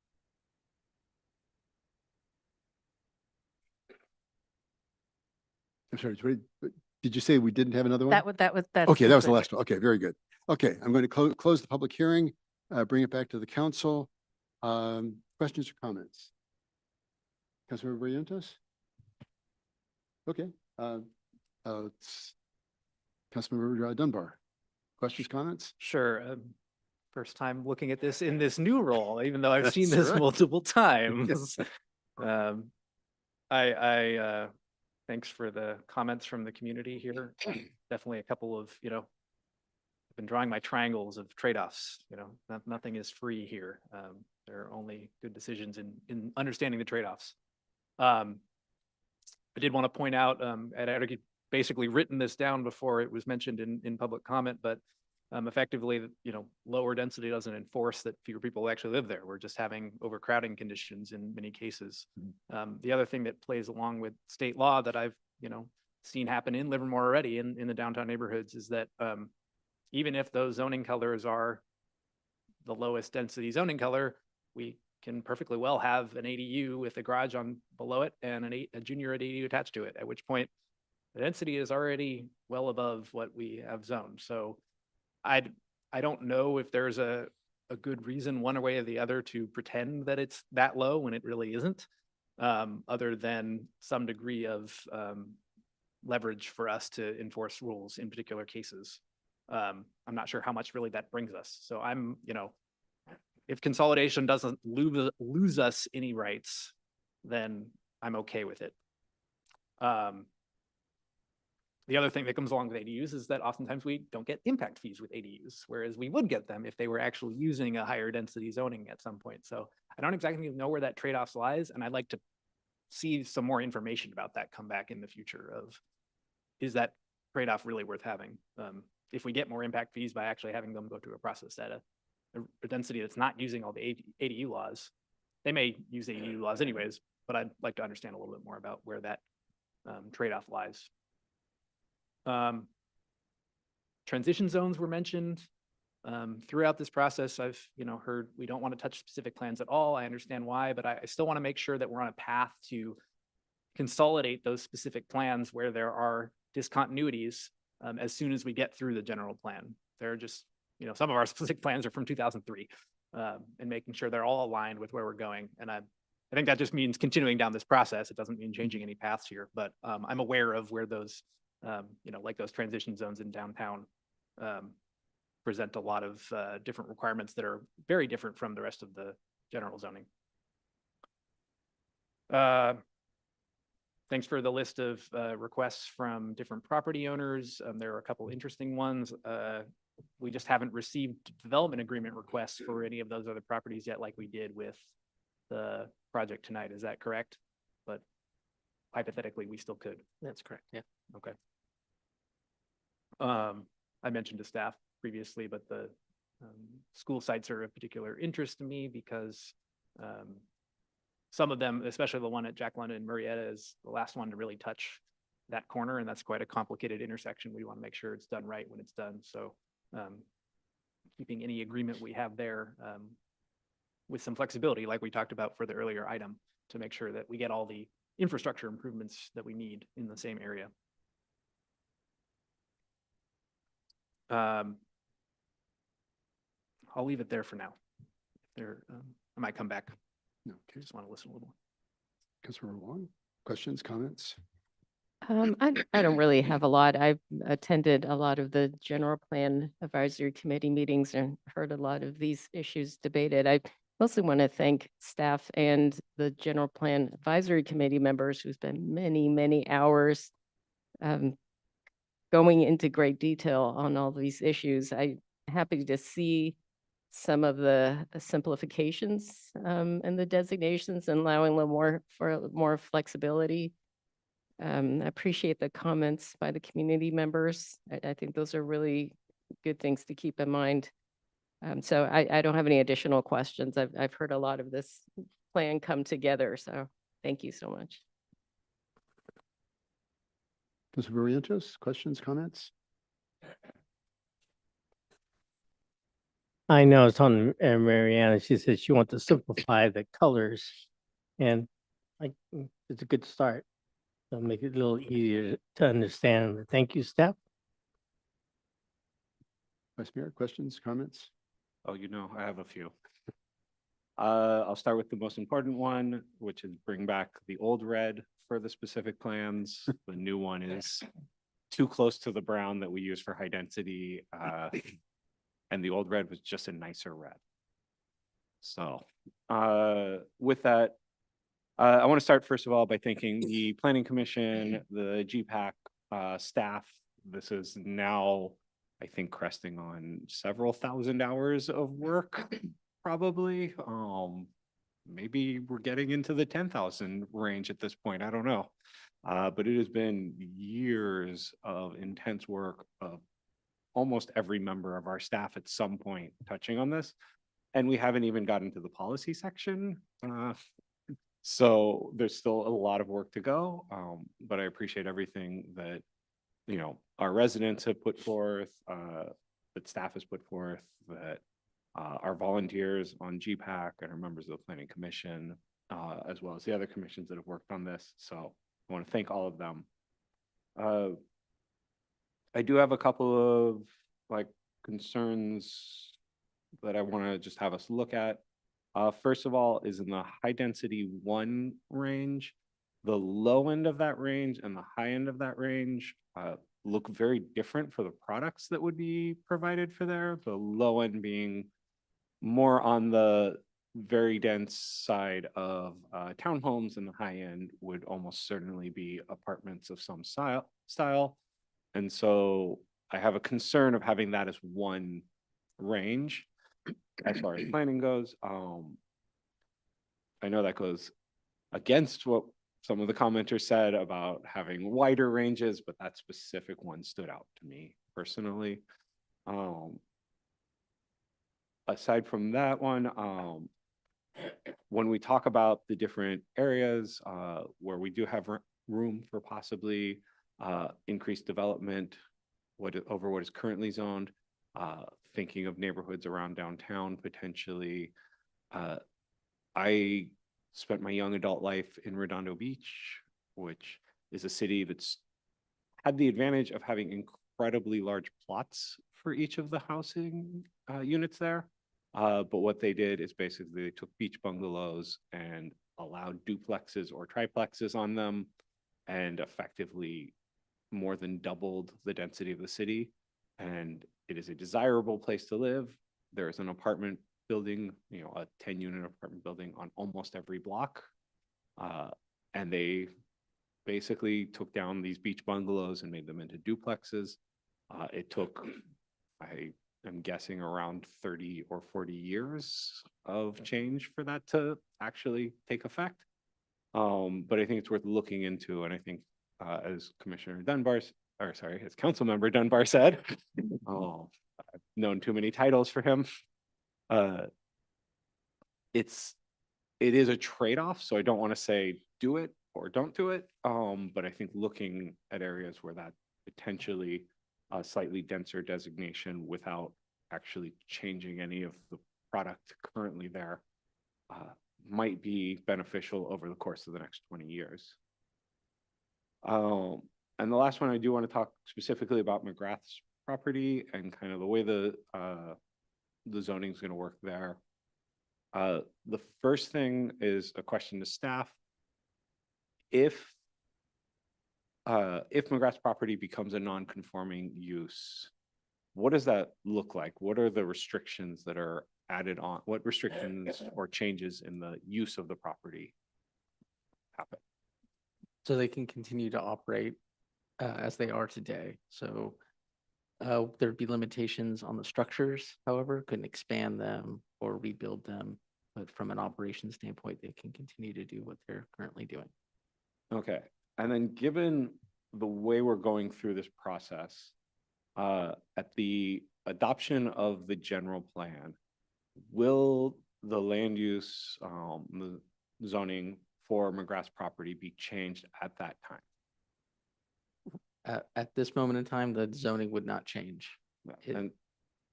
I'm sorry, did you say we didn't have another one? That's Okay, that was the concluded. last one. Okay, very good. Okay, I'm going to close the public hearing, bring it back to the council. Questions or comments? Councilmember Barrientos? Okay. Councilmember Dunbar. Questions, comments? Sure. first time looking at this in this new role, even though I've seen That's this right. multiple times. Thanks for the comments from the community here. Definitely a couple of, I've been drawing my triangles of trade-offs, nothing is free here. There are only good decisions in understanding the trade-offs. I did want to point out, I'd already basically written this down before it was mentioned in public comment, but effectively, lower density doesn't enforce that fewer people actually live there. We're just having overcrowding conditions in many cases. The other thing that plays along with state law that I've, seen happen in Livermore already in the downtown neighborhoods is that even if those zoning colors are the lowest density zoning color, we can perfectly well have an ADU with a garage on below it and a junior ADU attached to it, at which point the density is already well above what we have zoned. So I don't know if there's a good reason one way or the other to pretend that it's that low when it really isn't, other than some degree of leverage for us to enforce rules in particular cases. I'm not sure how much really that brings us. So I'm, if consolidation doesn't lose us any rights, then I'm okay with it. The other thing that comes along with ADUs is that oftentimes we don't get impact fees with ADUs, whereas we would get them if they were actually using a higher density zoning at some point. So I don't exactly know where that trade-off lies, and I'd like to see some more information about that come back in the future of, is that trade-off really worth having? If we get more impact fees by actually having them go through a process at a density that's not using all the ADU laws, they may use ADU laws anyways, but I'd like to understand a little bit more about where that trade-off lies. Transition zones were mentioned. Throughout this process, I've heard we don't want to touch specific plans at all. I understand why, but I still want to make sure that we're on a path to consolidate those specific plans where there are discontinuities as soon as we get through the general plan. There are just, some of our specific plans are from 2003, and making sure they're all aligned with where we're going. And I think that just means continuing down this process. It doesn't mean changing any paths here, but I'm aware of where those like those transition zones in downtown present a lot of different requirements that are very different from the rest of the general zoning. Thanks for the list of requests from different property owners. There are a couple interesting ones. We just haven't received development agreement requests for any of those other properties yet, like we did with the project tonight. Is that correct? But hypothetically, we still could. That's correct. Yeah. Okay. I mentioned to staff previously, but the school sites are of particular interest to me because some of them, especially the one at Jack London and Marietta, is the last one to really touch that corner, and that's quite a complicated intersection. We want to make sure it's done right when it's done. So keeping any agreement we have there with some flexibility, like we talked about for the earlier item, to make sure that we get all the infrastructure improvements that we need in the same area. I'll leave it there for now. There, I might come back. Okay. Just want to listen a little more. Councilmember Wong, questions, comments? I don't really have a lot. I've attended a lot of the general plan advisory committee meetings and heard a lot of these issues debated. I mostly want to thank staff and the general plan advisory committee members who spent many, many hours going into great detail on all these issues. I'm happy to see some of the simplifications and the designations and allowing a little more for more flexibility. I appreciate the comments by the community members. I think those are really good things to keep in mind. So I don't have any additional questions. I've heard a lot of this plan come together. So thank you so much. Councilmember Barrientos, questions, comments? I know it's on Mariana. She said she wants to simplify the colors, and it's a good start. It'll make it a little easier to understand. Thank you, staff. Vice Mayor, questions, comments? Oh, I have a few. I'll start with the most important one, which is bring back the old red for the specific plans. The new one is too close to the brown that we use for high density. and the old red was just a nicer red. So, with that, I want to start first of all by thanking the Planning Commission, the GPAC, staff. This is now, I think, cresting on several thousand hours of work, probably. Maybe we're getting into the 10,000 range at this point. I don't know. But it has been years of intense work of almost every member of our staff at some point touching on this. And we haven't even gotten to the policy section. So there's still a lot of work to go. But I appreciate everything that, you know, our residents have put forth, that staff has put forth, that our volunteers on GPAC and our members of the Planning Commission, as well as the other commissions that have worked on this. So I want to thank all of them. I do have a couple of like concerns that I want to just have us look at. First of all, is in the high density 1 range. The low end of that range and the high end of that range look very different for the products that would be provided for there. The low end being more on the very dense side of townhomes, and the high end would almost certainly be apartments of some style. And so I have a concern of having that as one range as far as planning goes. I know that goes against what some of the commenters said about having wider ranges, but that specific one stood out to me personally. Aside from that one, when we talk about the different areas where we do have room for possibly increased development over what is currently zoned, thinking of neighborhoods around downtown potentially. I spent my young adult life in Redondo Beach, which is a city that's had the advantage of having incredibly large plots for each of the housing units there. But what they did is basically they took beach bungalows and allowed duplexes or triplexes on them, and effectively more than doubled the density of the city. And it is a desirable place to live. There is an apartment building, you know, a 10-unit apartment building on almost every block. And they basically took down these beach bungalows and made them into duplexes. It took, I am guessing, around 30 or 40 years of change for that to actually take effect. But I think it's worth looking into, and I think as Commissioner Dunbar, or sorry, as Councilmember Dunbar said, I've known too many titles for him. It is a trade-off, so I don't want to say do it or don't do it. But I think looking at areas where that potentially a slightly denser designation without actually changing any of the product currently there might be beneficial over the course of the next 20 years. And the last one, I do want to talk specifically about McGrath's property and kind of the way the zoning is going to work there. The first thing is a question to staff. If McGrath's property becomes a non-conforming use, what does that look like? What are the restrictions that are added on? What restrictions or changes in the use of the property happen? So they can continue to operate as they are today. So there'd be limitations on the structures, however, couldn't expand them or rebuild them. But from an operations standpoint, they can continue to do what they're currently doing. Okay. And then given the way we're going through this process, at the adoption of the general plan, will the land use, the zoning for McGrath's property be changed at that time? At this moment in time, the zoning would not change. And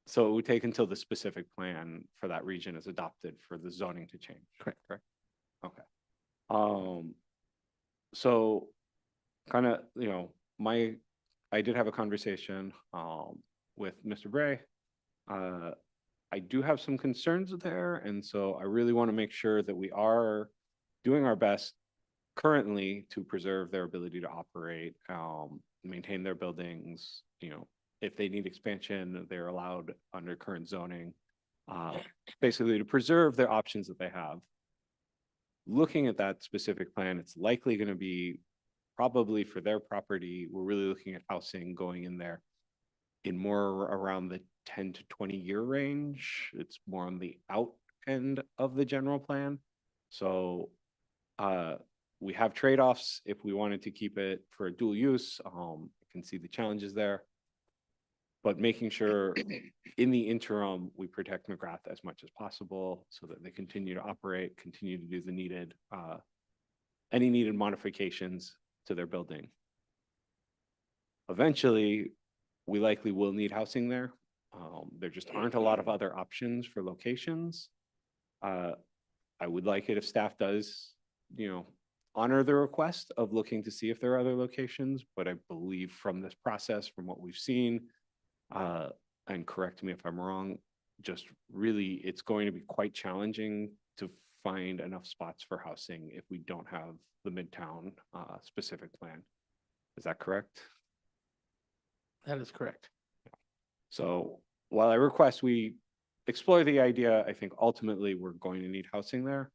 so it would take until the specific plan for that region is adopted for the zoning to change. Correct. Okay. So kind of, you know, I did have a conversation with Mr. Bray. I do have some concerns there, and so I really want to make sure that we are doing our best currently to preserve their ability to operate, maintain their buildings, you know, if they need expansion, they're allowed under current zoning, basically to preserve their options that they have. Looking at that specific plan, it's likely going to be probably for their property, we're really looking at housing going in there in more around the 10 to 20-year range. It's more on the out end of the general plan. So we have trade-offs if we wanted to keep it for a dual use. I can see the challenges there. But making sure in the interim, we protect McGrath as much as possible so that they continue to operate, continue to do the needed, any needed modifications to their building. Eventually, we likely will need housing there. There just aren't a lot of other options for locations. I would like it if staff does, honor the request of looking to see if there are other locations, but I believe from this process, from what we've seen, and correct me if I'm wrong, just really, it's going to be quite challenging to find enough spots for housing if we don't have the Midtown specific plan. Is that correct? That is correct. So while I request we explore the idea, I think ultimately we're going to need housing there,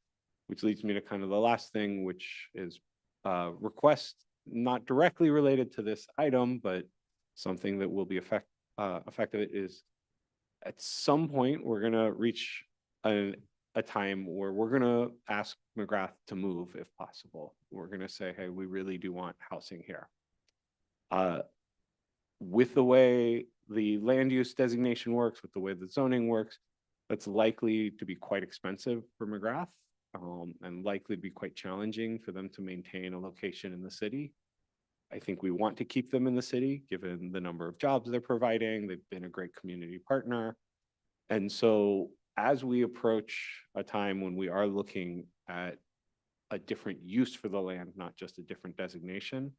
which leads me to kind of the last thing, which is request not directly related to this item, but something that will be effective is at some point, we're going to reach a time where we're going to ask McGrath to move if possible. We're going to say, hey, we really do want housing here. With the way the land use designation works, with the way the zoning works, that's likely to be quite expensive for McGrath and likely to be quite challenging for them to maintain a location in the city. I think we want to keep them in the city, given the number of jobs they're providing. They've been a great community partner. And so as we approach a time when we are looking at a different use for the land, not just a different designation,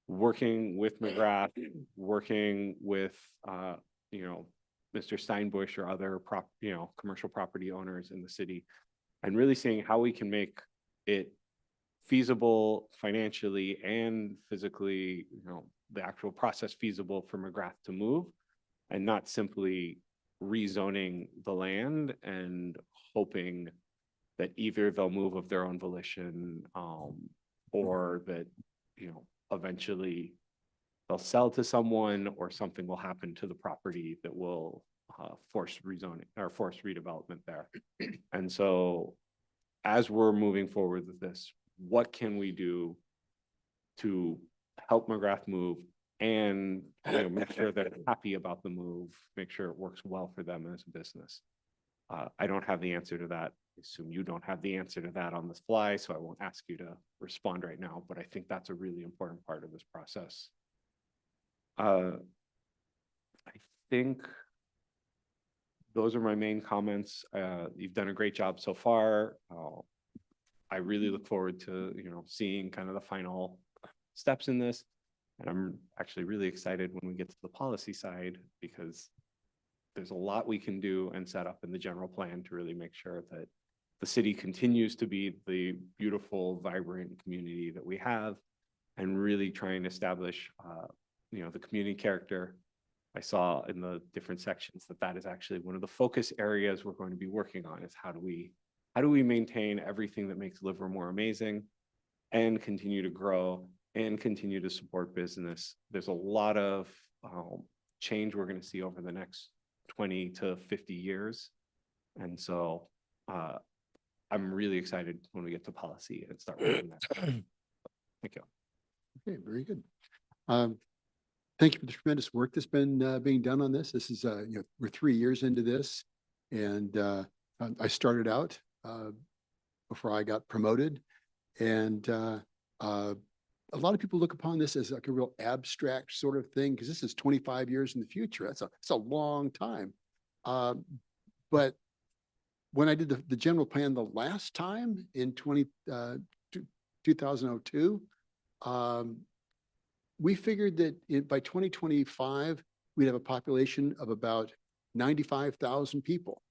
working with McGrath, working with, Mr. Steinbush or other commercial property owners in the city, and really seeing how we can make it feasible financially and physically, the actual process feasible for McGrath to move, and not simply rezoning the land and hoping that either they'll move of their own volition or that, eventually they'll sell to someone or something will happen to the property that will force rezoning or force redevelopment there. And so as we're moving forward with this, what can we do to help McGrath move and make sure they're happy about the move, make sure it works well for them as a business? I don't have the answer to that. I assume you don't have the answer to that on the fly, so I won't ask you to respond right now, but I think that's a really important part of this process. I think those are my main comments. You've done a great job so far. I really look forward to, seeing kind of the final steps in this. And I'm actually really excited when we get to the policy side, because there's a lot we can do and set up in the general plan to really make sure that the city continues to be the beautiful, vibrant community that we have, and really try and establish, the community character. I saw in the different sections that is actually one of the focus areas we're going to be working on, is how do we maintain everything that makes Livermore amazing and continue to grow and continue to support business. There's a lot of change we're going to see over the next 20 to 50 years. And so I'm really excited when we get to policy and start working that. Thank you. Okay, very good. Thank you for the tremendous work that's been being done on this. This is, we're 3 years into this, and I started out before I got promoted, and a lot of people look upon this as like a real abstract sort of thing, because this is 25 years in the future. That's a long time. But when I did the general plan the last time in 2002, we figured that by 2025, we'd have a population of about 95,000 people.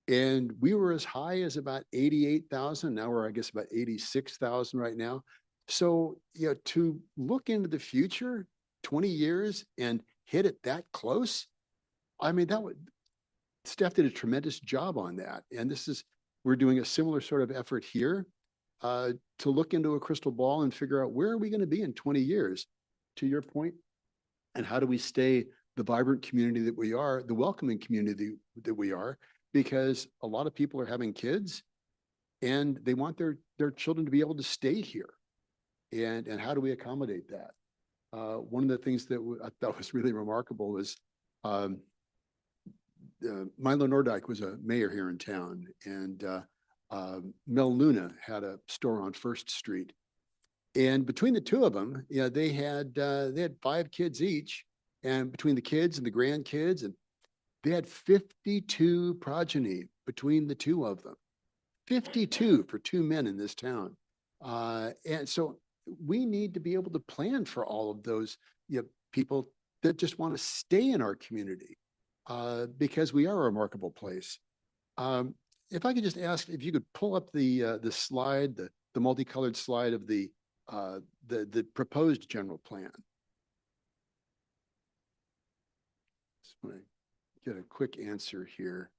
And we were as high as about 88,000. Now we're, I guess, about 86,000 right now. So, to look into the future, 20 years, and hit it that close. I mean, staff did a tremendous job on that. And we're doing a similar sort of effort here to look into a crystal ball and figure out where are we going to be in 20 years, to your point, and how do we stay the vibrant community that we are, the welcoming community that we are, because a lot of people are having kids and they want their children to be able to stay here. And how do we accommodate that? One of the things that I thought was really remarkable was Milo Nordyke was a mayor here in town, and Mel Luna had a store on First Street. And between the two of them, yeah, they had 5 kids each, and between the kids and the grandkids, and they had 52 progeny between the two of them. 52 for 2 men in this town. And so we need to be able to plan for all of those people that just want to stay in our community because we are a remarkable place. If I could just ask if you could pull up the slide, the multicolored slide of the proposed general plan. Just want to get a quick answer here.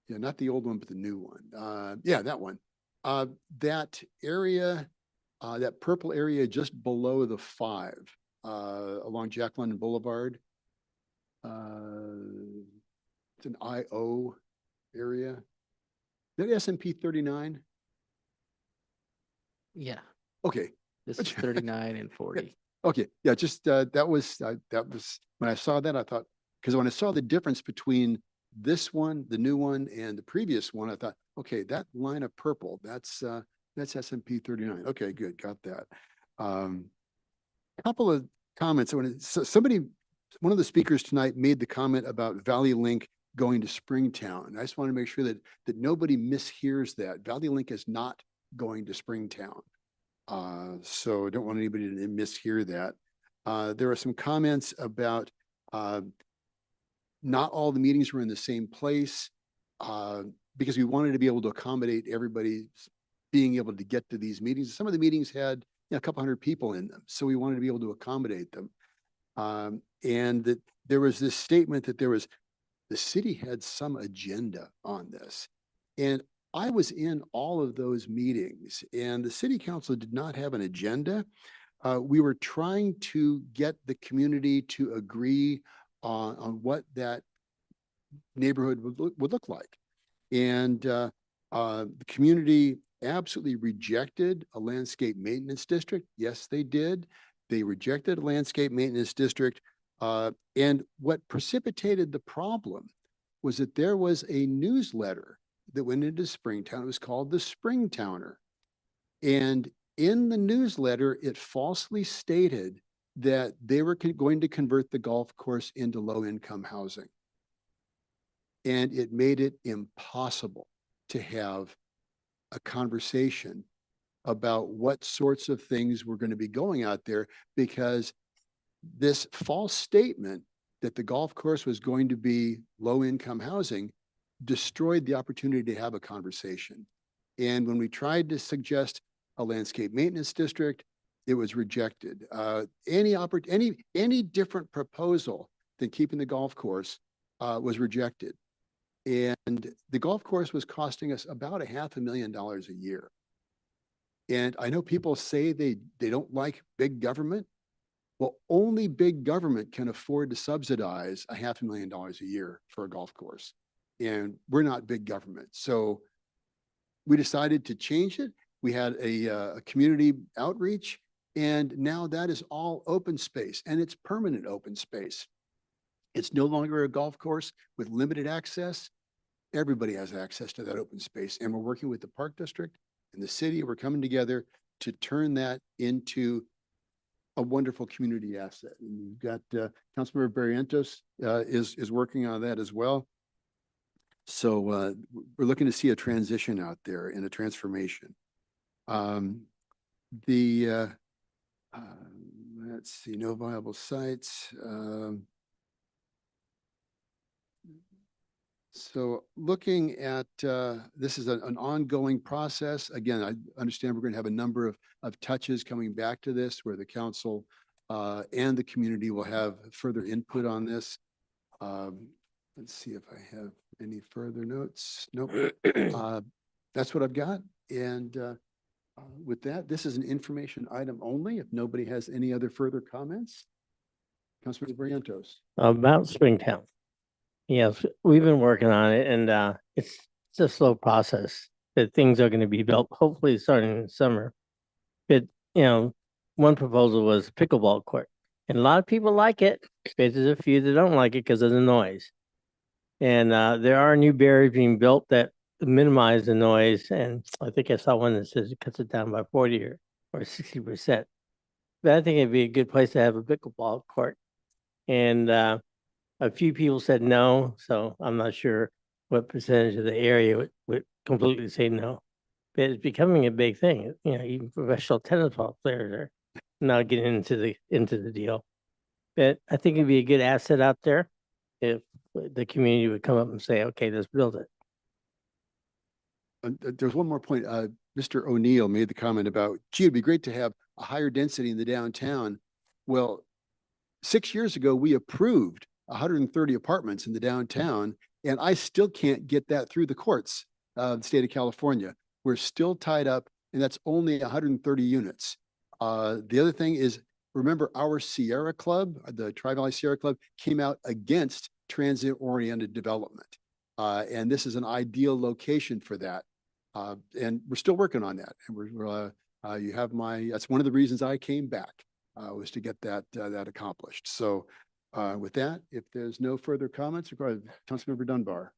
Yeah, not the old one, but the new one. Yeah, that one. That area, that purple area just below the 5 along Jack London Boulevard. It's an IO area. Is that SMP 39? Yeah, Okay. this is 39 and 40. Okay, yeah, just that was when I saw that, I thought, because when I saw the difference between this one, the new one, and the previous one, I thought, okay, that line of purple, that's SMP 39. Okay, good, got that. A couple of comments. One of the speakers tonight made the comment about Valley Link going to Springtown. I just want to make sure that nobody mishears that. Valley Link is not going to Springtown. So I don't want anybody to mishear that. There are some comments about not all the meetings were in the same place because we wanted to be able to accommodate everybody being able to get to these meetings. Some of the meetings had a couple hundred people in them, so we wanted to be able to accommodate them. And that there was this statement that the city had some agenda on this. And I was in all of those meetings, and the city council did not have an agenda. We were trying to get the community to agree on what that neighborhood would look like. And the community absolutely rejected a landscape maintenance district. Yes, they did. They rejected a landscape maintenance district. And what precipitated the problem was that there was a newsletter that went into Springtown. It was called the Springtowner. And in the newsletter, it falsely stated that they were going to convert the golf course into low-income housing. And it made it impossible to have a conversation about what sorts of things were going to be going out there, because this false statement that the golf course was going to be low-income housing destroyed the opportunity to have a conversation. And when we tried to suggest a landscape maintenance district, it was rejected. Any different proposal than keeping the golf course was rejected. And the golf course was costing us about $500,000 a year. And I know people say they don't like big government. Well, only big government can afford to subsidize $500,000 a year for a golf course. And we're not big government. So we decided to change it. We had a community outreach, and now that is all open space, and it's permanent open space. It's no longer a golf course with limited access. Everybody has access to that open space. And we're working with the Park District and the city. We're coming together to turn that into a wonderful community asset. And you've got Councilmember Barrientos is working on that as well. So we're looking to see a transition out there and a transformation. Let's see, no viable sites. So looking at, this is an ongoing process. Again, I understand we're going to have a number of touches coming back to this where the council and the community will have further input on this. Let's see if I have any further notes. Nope. That's what I've got. And with that, this is an information item only. If nobody has any other further comments. Councilmember Barrientos. About Springtown. Yes, we've been working on it and it's a slow process that things are going to be built, hopefully starting in summer. But, one proposal was pickleball court and a lot of people like it, but there's a few that don't like it because of the noise. And there are new barriers being built that minimize the noise. And I think I saw one that says it cuts it down by 40 or 60%. But I think it'd be a good place to have a pickleball court. And a few people said no, so I'm not sure what percentage of the area would completely say no. But it's becoming a big thing. Even professional tennis ball players are now getting into the deal. But I think it'd be a good asset out there if the community would come up and say, okay, let's build it. There's one more point. Mr. O'Neill made the comment about, gee, it'd be great to have a higher density in the downtown. Well, 6 years ago, we approved 130 apartments in the downtown, and I still can't get that through the courts of the state of California. We're still tied up, and that's only 130 units. The other thing is, remember our Sierra Club, the Tri-Valley Sierra Club, came out against transit-oriented development. And this is an ideal location for that. And we're still working on that. And you have that's one of the reasons I came back, was to get that accomplished. So with that, if there's no further comments, Councilmember Dunbar.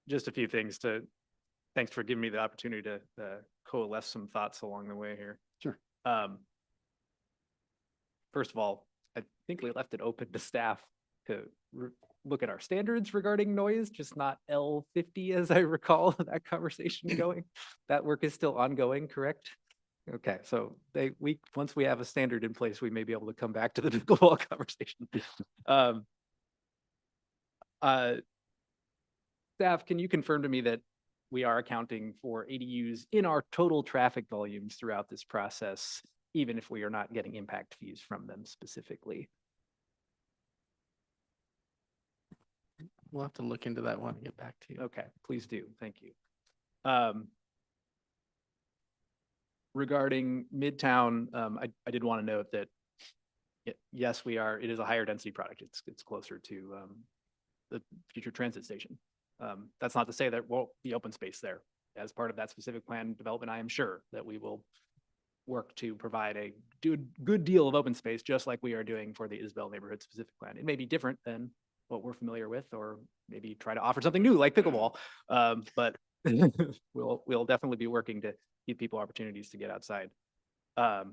Just a few things thanks for giving me the opportunity to coalesce some thoughts along the way here. Sure. First of all, I think we left it open to staff to look at our standards regarding noise, just not L50 as I recall that conversation going. That work is still ongoing, correct? Okay, so once we have a standard in place, we may be able to come back to the pickleball conversation. Staff, can you confirm to me that we are accounting for ADUs in our total traffic volumes throughout this process, even if we are not getting impact fees from them specifically? We'll have to look into that one and get back to you. Okay, please do. Thank you. Regarding Midtown, I did want to note that yes, it is a higher density product. It's closer to the future transit station. That's not to say there won't be open space there. As part of that specific plan development, I am sure that we will work to provide a good deal of open space, just like we are doing for the Isabel neighborhood specific plan. It may be different than what we're familiar with, or maybe try to offer something new like pickleball. But we'll definitely be working to give people opportunities to get outside. My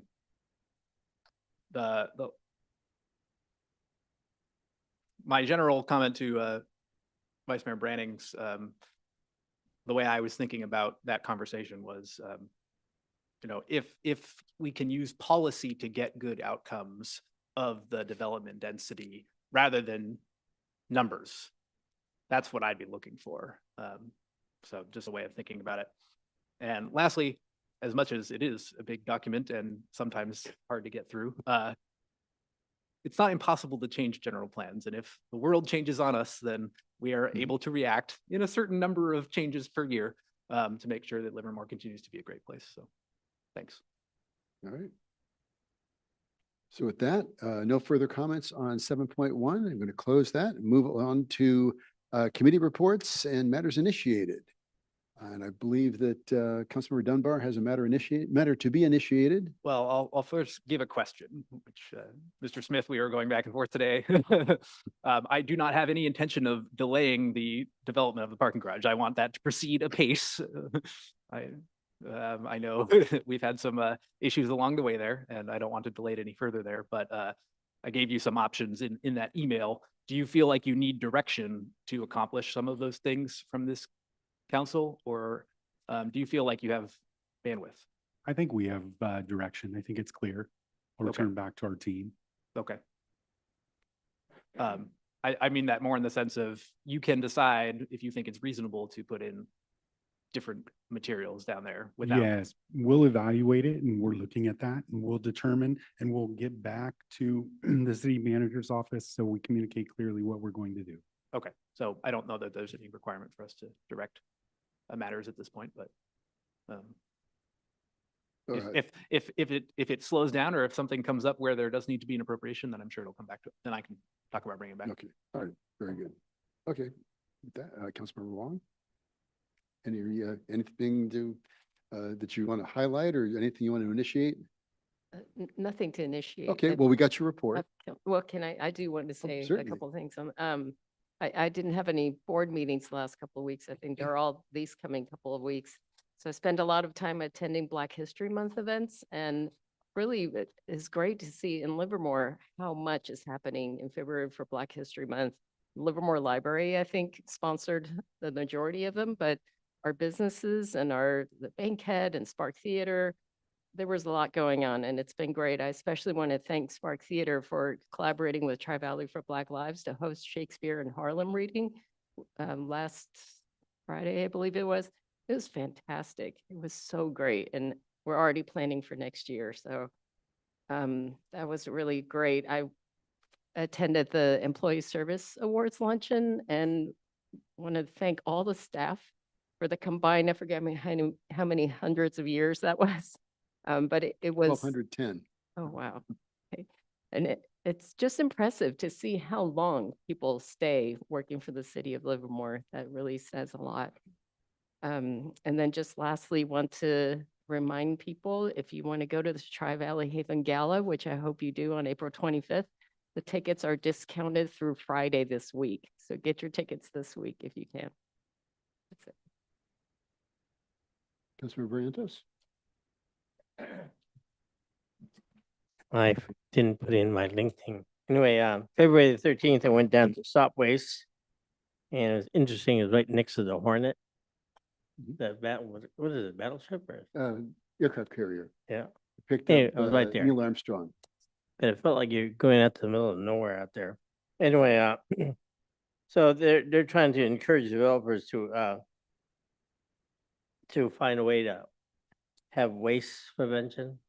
general comment to Vice Mayor Branning's, the way I was thinking about that conversation was, if we can use policy to get good outcomes of the development density rather than numbers, that's what I'd be looking for. So just a way of thinking about it. And lastly, as much as it is a big document and sometimes hard to get through, it's not impossible to change general plans. And if the world changes on us, then we are able to react in a certain number of changes per year to make sure that Livermore continues to be a great place. So thanks. All right. So with that, no further comments on 7.1. I'm going to close that and move on to committee reports and matters initiated. And I believe that Councilmember Dunbar has a matter to be initiated. Well, I'll first give a question, which Mr. Smith, we are going back and forth today. I do not have any intention of delaying the development of the parking garage. I want that to proceed apace. I know we've had some issues along the way there, and I don't want to delay it any further there, but I gave you some options in that email. Do you feel like you need direction to accomplish some of those things from this council, or do you feel like you have bandwidth? I think we have direction. I think it's clear. I'll return back to our team. Okay. I mean that more in the sense of you can decide if you think it's reasonable to put in different materials down there without. Yes, we'll evaluate it and we're looking at that and we'll determine and we'll get back to the city manager's office so we communicate clearly what we're going to do. Okay, so I don't know that there's any requirement for us to direct matters at this point, but All right. if it slows down or if something comes up where there does need to be an appropriation, then I'm sure it'll come back to, then I can talk about bringing it back. Okay, all right, very good. Okay, with that, Councilmember Wong? Anything to, that you want to highlight or anything you want to initiate? Nothing to initiate. Okay, well, we got your report. Well, I do want to say a certainly. couple of things. I didn't have any board meetings the last couple of weeks. I think they're all these coming couple of weeks. So I spend a lot of time attending Black History Month events, and really it is great to see in Livermore how much is happening in February for Black History Month. Livermore Library, I think, sponsored the majority of them, but our businesses and the Bankhead and Spark Theater, there was a lot going on and it's been great. I especially want to thank Spark Theater for collaborating with Tri-Valley for Black Lives to host Shakespeare in Harlem reading last Friday, I believe it was. It was fantastic. It was so great. And we're already planning for next year. So that was really great. I attended the Employee Service Awards luncheon and want to thank all the staff for the combined, I forget how many hundreds of years that was. But it was 1,210. Oh, wow. Okay. And it's just impressive to see how long people stay working for the city of Livermore. That really says a lot. And then just lastly, want to remind people, if you want to go to the Tri-Valley Haven Gala, which I hope you do on April 25th, the tickets are discounted through Friday this week. So get your tickets this week if you can. That's it. Councilmember Barrientos? I didn't put in my LinkedIn. Anyway, February the 13th, I went down to Stop Waste. And it was interesting, it was right next to the Hornet. The what is it, battleship or? Aircraft carrier. Yeah. Picked Anyway, up I was right there. Neil Armstrong. And it felt like you're going out to the middle of nowhere out there. Anyway, so they're trying to encourage developers to find a way to have waste prevention,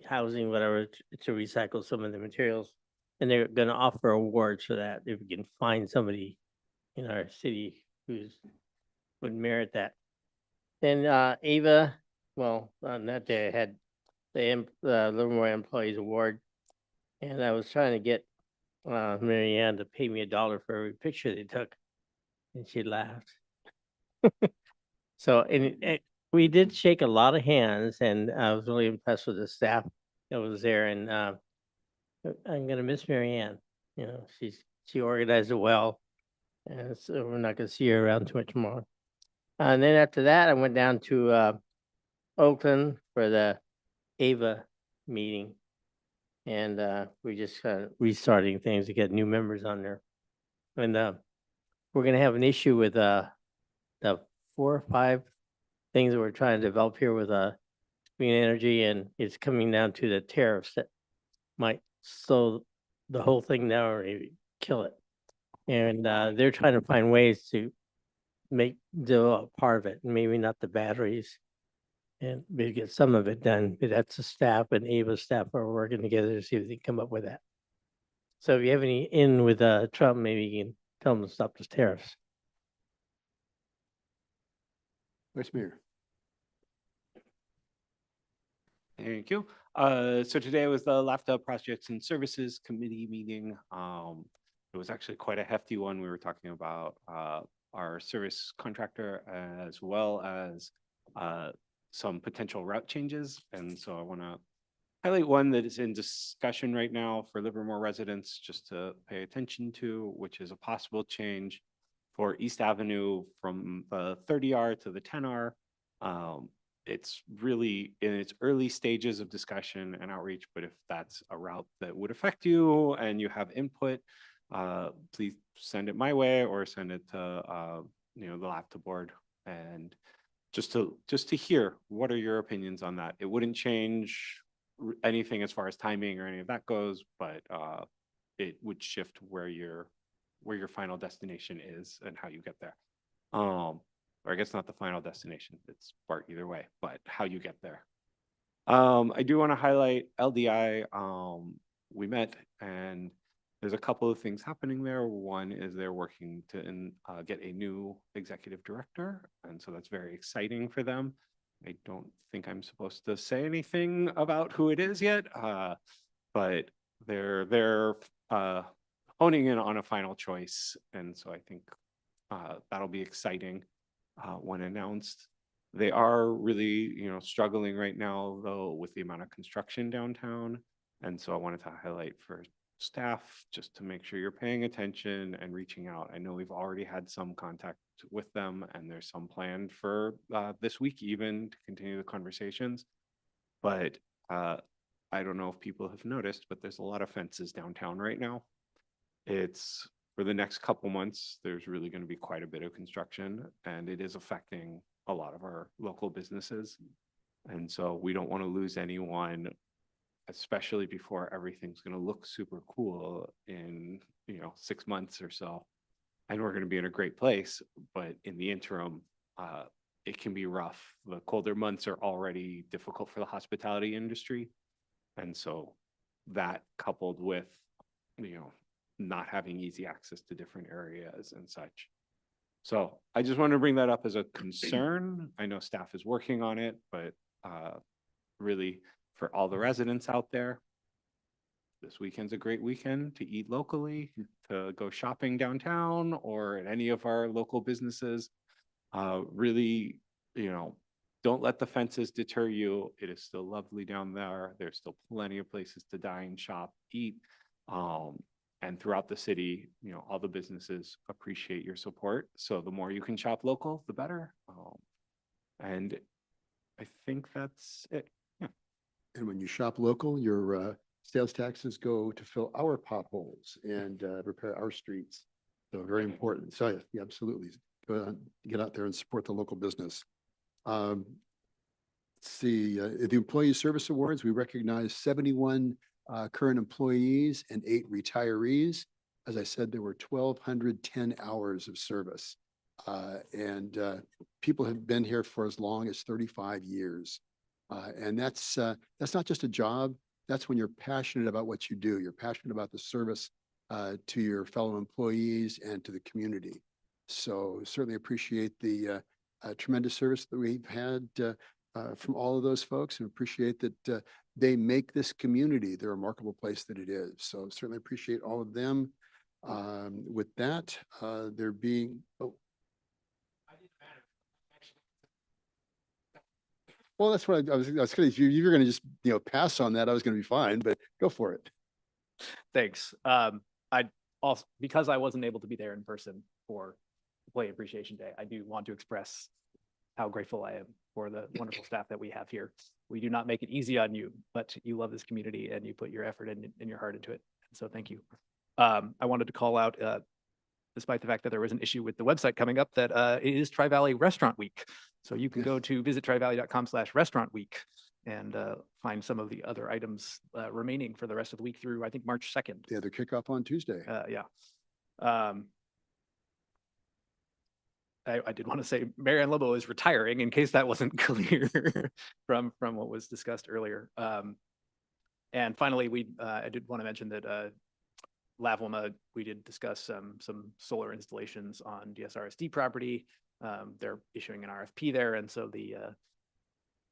housing, whatever, to recycle some of the materials. And they're going to offer awards for that if we can find somebody in our city would merit that. Then Ava, well, on that day I had the Livermore Employees Award, and I was trying to get Mary Ann to pay me $1 for every picture they took, and she laughed. So, and we did shake a lot of hands, and I was really impressed with the staff that was there, and I'm gonna miss Mary Ann. You know, she organized it well, and so we're not gonna see her around too much more. And then after that, I went down to Oakland for the AVA meeting. And we're just kind of restarting things to get new members on there. And we're gonna have an issue with the 4 or 5 things that we're trying to develop here with green energy, and it's coming down to the tariffs that might slow the whole thing down or maybe kill it. And they're trying to find ways to develop part of it, maybe not the batteries, and maybe get some of it done. But that's the staff and Ava's staff are working together to see if they can come up with that. So if you have any in with Trump, maybe you can tell them to stop the tariffs. Vice Mayor. Thank you. So today was the LAFTA Projects and Services Committee meeting. It was actually quite a hefty one. We were talking about our service contractor as well as some potential route changes. And so I want to highlight one that is in discussion right now for Livermore residents just to pay attention to, which is a possible change for East Avenue from the 30R to the 10R. It's really in its early stages of discussion and outreach, but if that's a route that would affect you and you have input, please send it my way or send it to the LAFTA board, and just to hear what are your opinions on that. It wouldn't change anything as far as timing or any of that goes, but it would shift where you're where your final destination is and how you get there. Or I guess not the final destination, it's part either way, but how you get there. I do want to highlight LDI. We met and there's a couple of things happening there. One is they're working to get a new executive director. And so that's very exciting for them. I don't think I'm supposed to say anything about who it is yet, but they're honing in on a final choice. And so I think that'll be exciting when announced. They are really, struggling right now, though, with the amount of construction downtown. And so I wanted to highlight for staff just to make sure you're paying attention and reaching out. I know we've already had some contact with them and there's some planned for this week even to continue the conversations. But I don't know if people have noticed, but there's a lot of fences downtown right now. It's for the next couple months, there's really going to be quite a bit of construction and it is affecting a lot of our local businesses. And so we don't want to lose anyone, especially before everything's going to look super cool in, 6 months or so. And we're going to be in a great place, but in the interim, it can be rough. The colder months are already difficult for the hospitality industry. And so that coupled with, not having easy access to different areas and such. So I just want to bring that up as a concern. I know staff is working on it, but really for all the residents out there, this weekend's a great weekend to eat locally, to go shopping downtown or at any of our local businesses. Really, don't let the fences deter you. It is still lovely down there. There's still plenty of places to dine, shop, eat. And throughout the city, all the businesses appreciate your support. So the more you can shop local, the better. And I think that's it. Yeah. And when you shop local, your sales taxes go to fill our potholes and repair our streets. So very important. So yeah, absolutely. Get out there and support the local business. Let's see, the Employee Service Awards, we recognize 71 current employees and 8 retirees. As I said, there were 1,210 hours of service. And people have been here for as long as 35 years. And that's not just a job. That's when you're passionate about what you do. You're passionate about the service to your fellow employees and to the community. So certainly appreciate the tremendous service that we've had from all of those folks, and appreciate that they make this community the remarkable place that it is. So certainly appreciate all of them. With that, there being, well, that's what I was gonna, if you were gonna just, pass on that, I was gonna be fine, but go for it. Thanks. I also, because I wasn't able to be there in person for Employee Appreciation Day, I do want to express how grateful I am for the wonderful staff that we have here. We do not make it easy on you, but you love this community and you put your effort and your heart into it. So thank you. I wanted to call out, despite the fact that there was an issue with the website coming up, that it is Tri-Valley Restaurant Week. So you can go to visit trivalley.com/restaurant week and find some of the other items remaining for the rest of the week through, I think, March 2nd. Yeah, the kickoff on Tuesday. Yeah. I did want to say Marianne Lobo is retiring in case that wasn't clear from what was discussed earlier. And finally, I did want to mention that LAVWMA, we did discuss some solar installations on DSRSD property. They're issuing an RFP there. And so the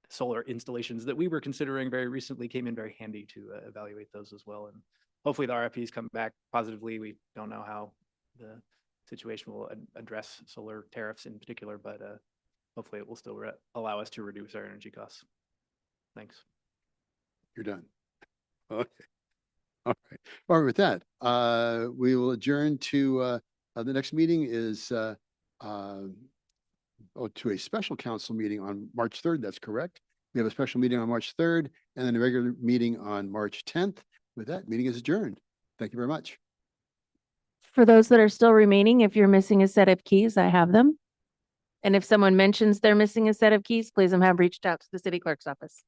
solar installations that we were considering very recently came in very handy to evaluate those as well. And hopefully the RFPs come back positively. We don't know how the situation will address solar tariffs in particular, but hopefully it will still allow us to reduce our energy costs. Thanks. You're done. Okay. All right. All right, with that, we will adjourn to the next meeting is to a special council meeting on March 3rd. That's correct. We have a special meeting on March 3rd and then a regular meeting on March 10th. With that, meeting is adjourned. Thank you very much. For those that are still remaining, if you're missing a set of keys, I have them. And if someone mentions they're missing a set of keys, please have reached out to the city clerk's office.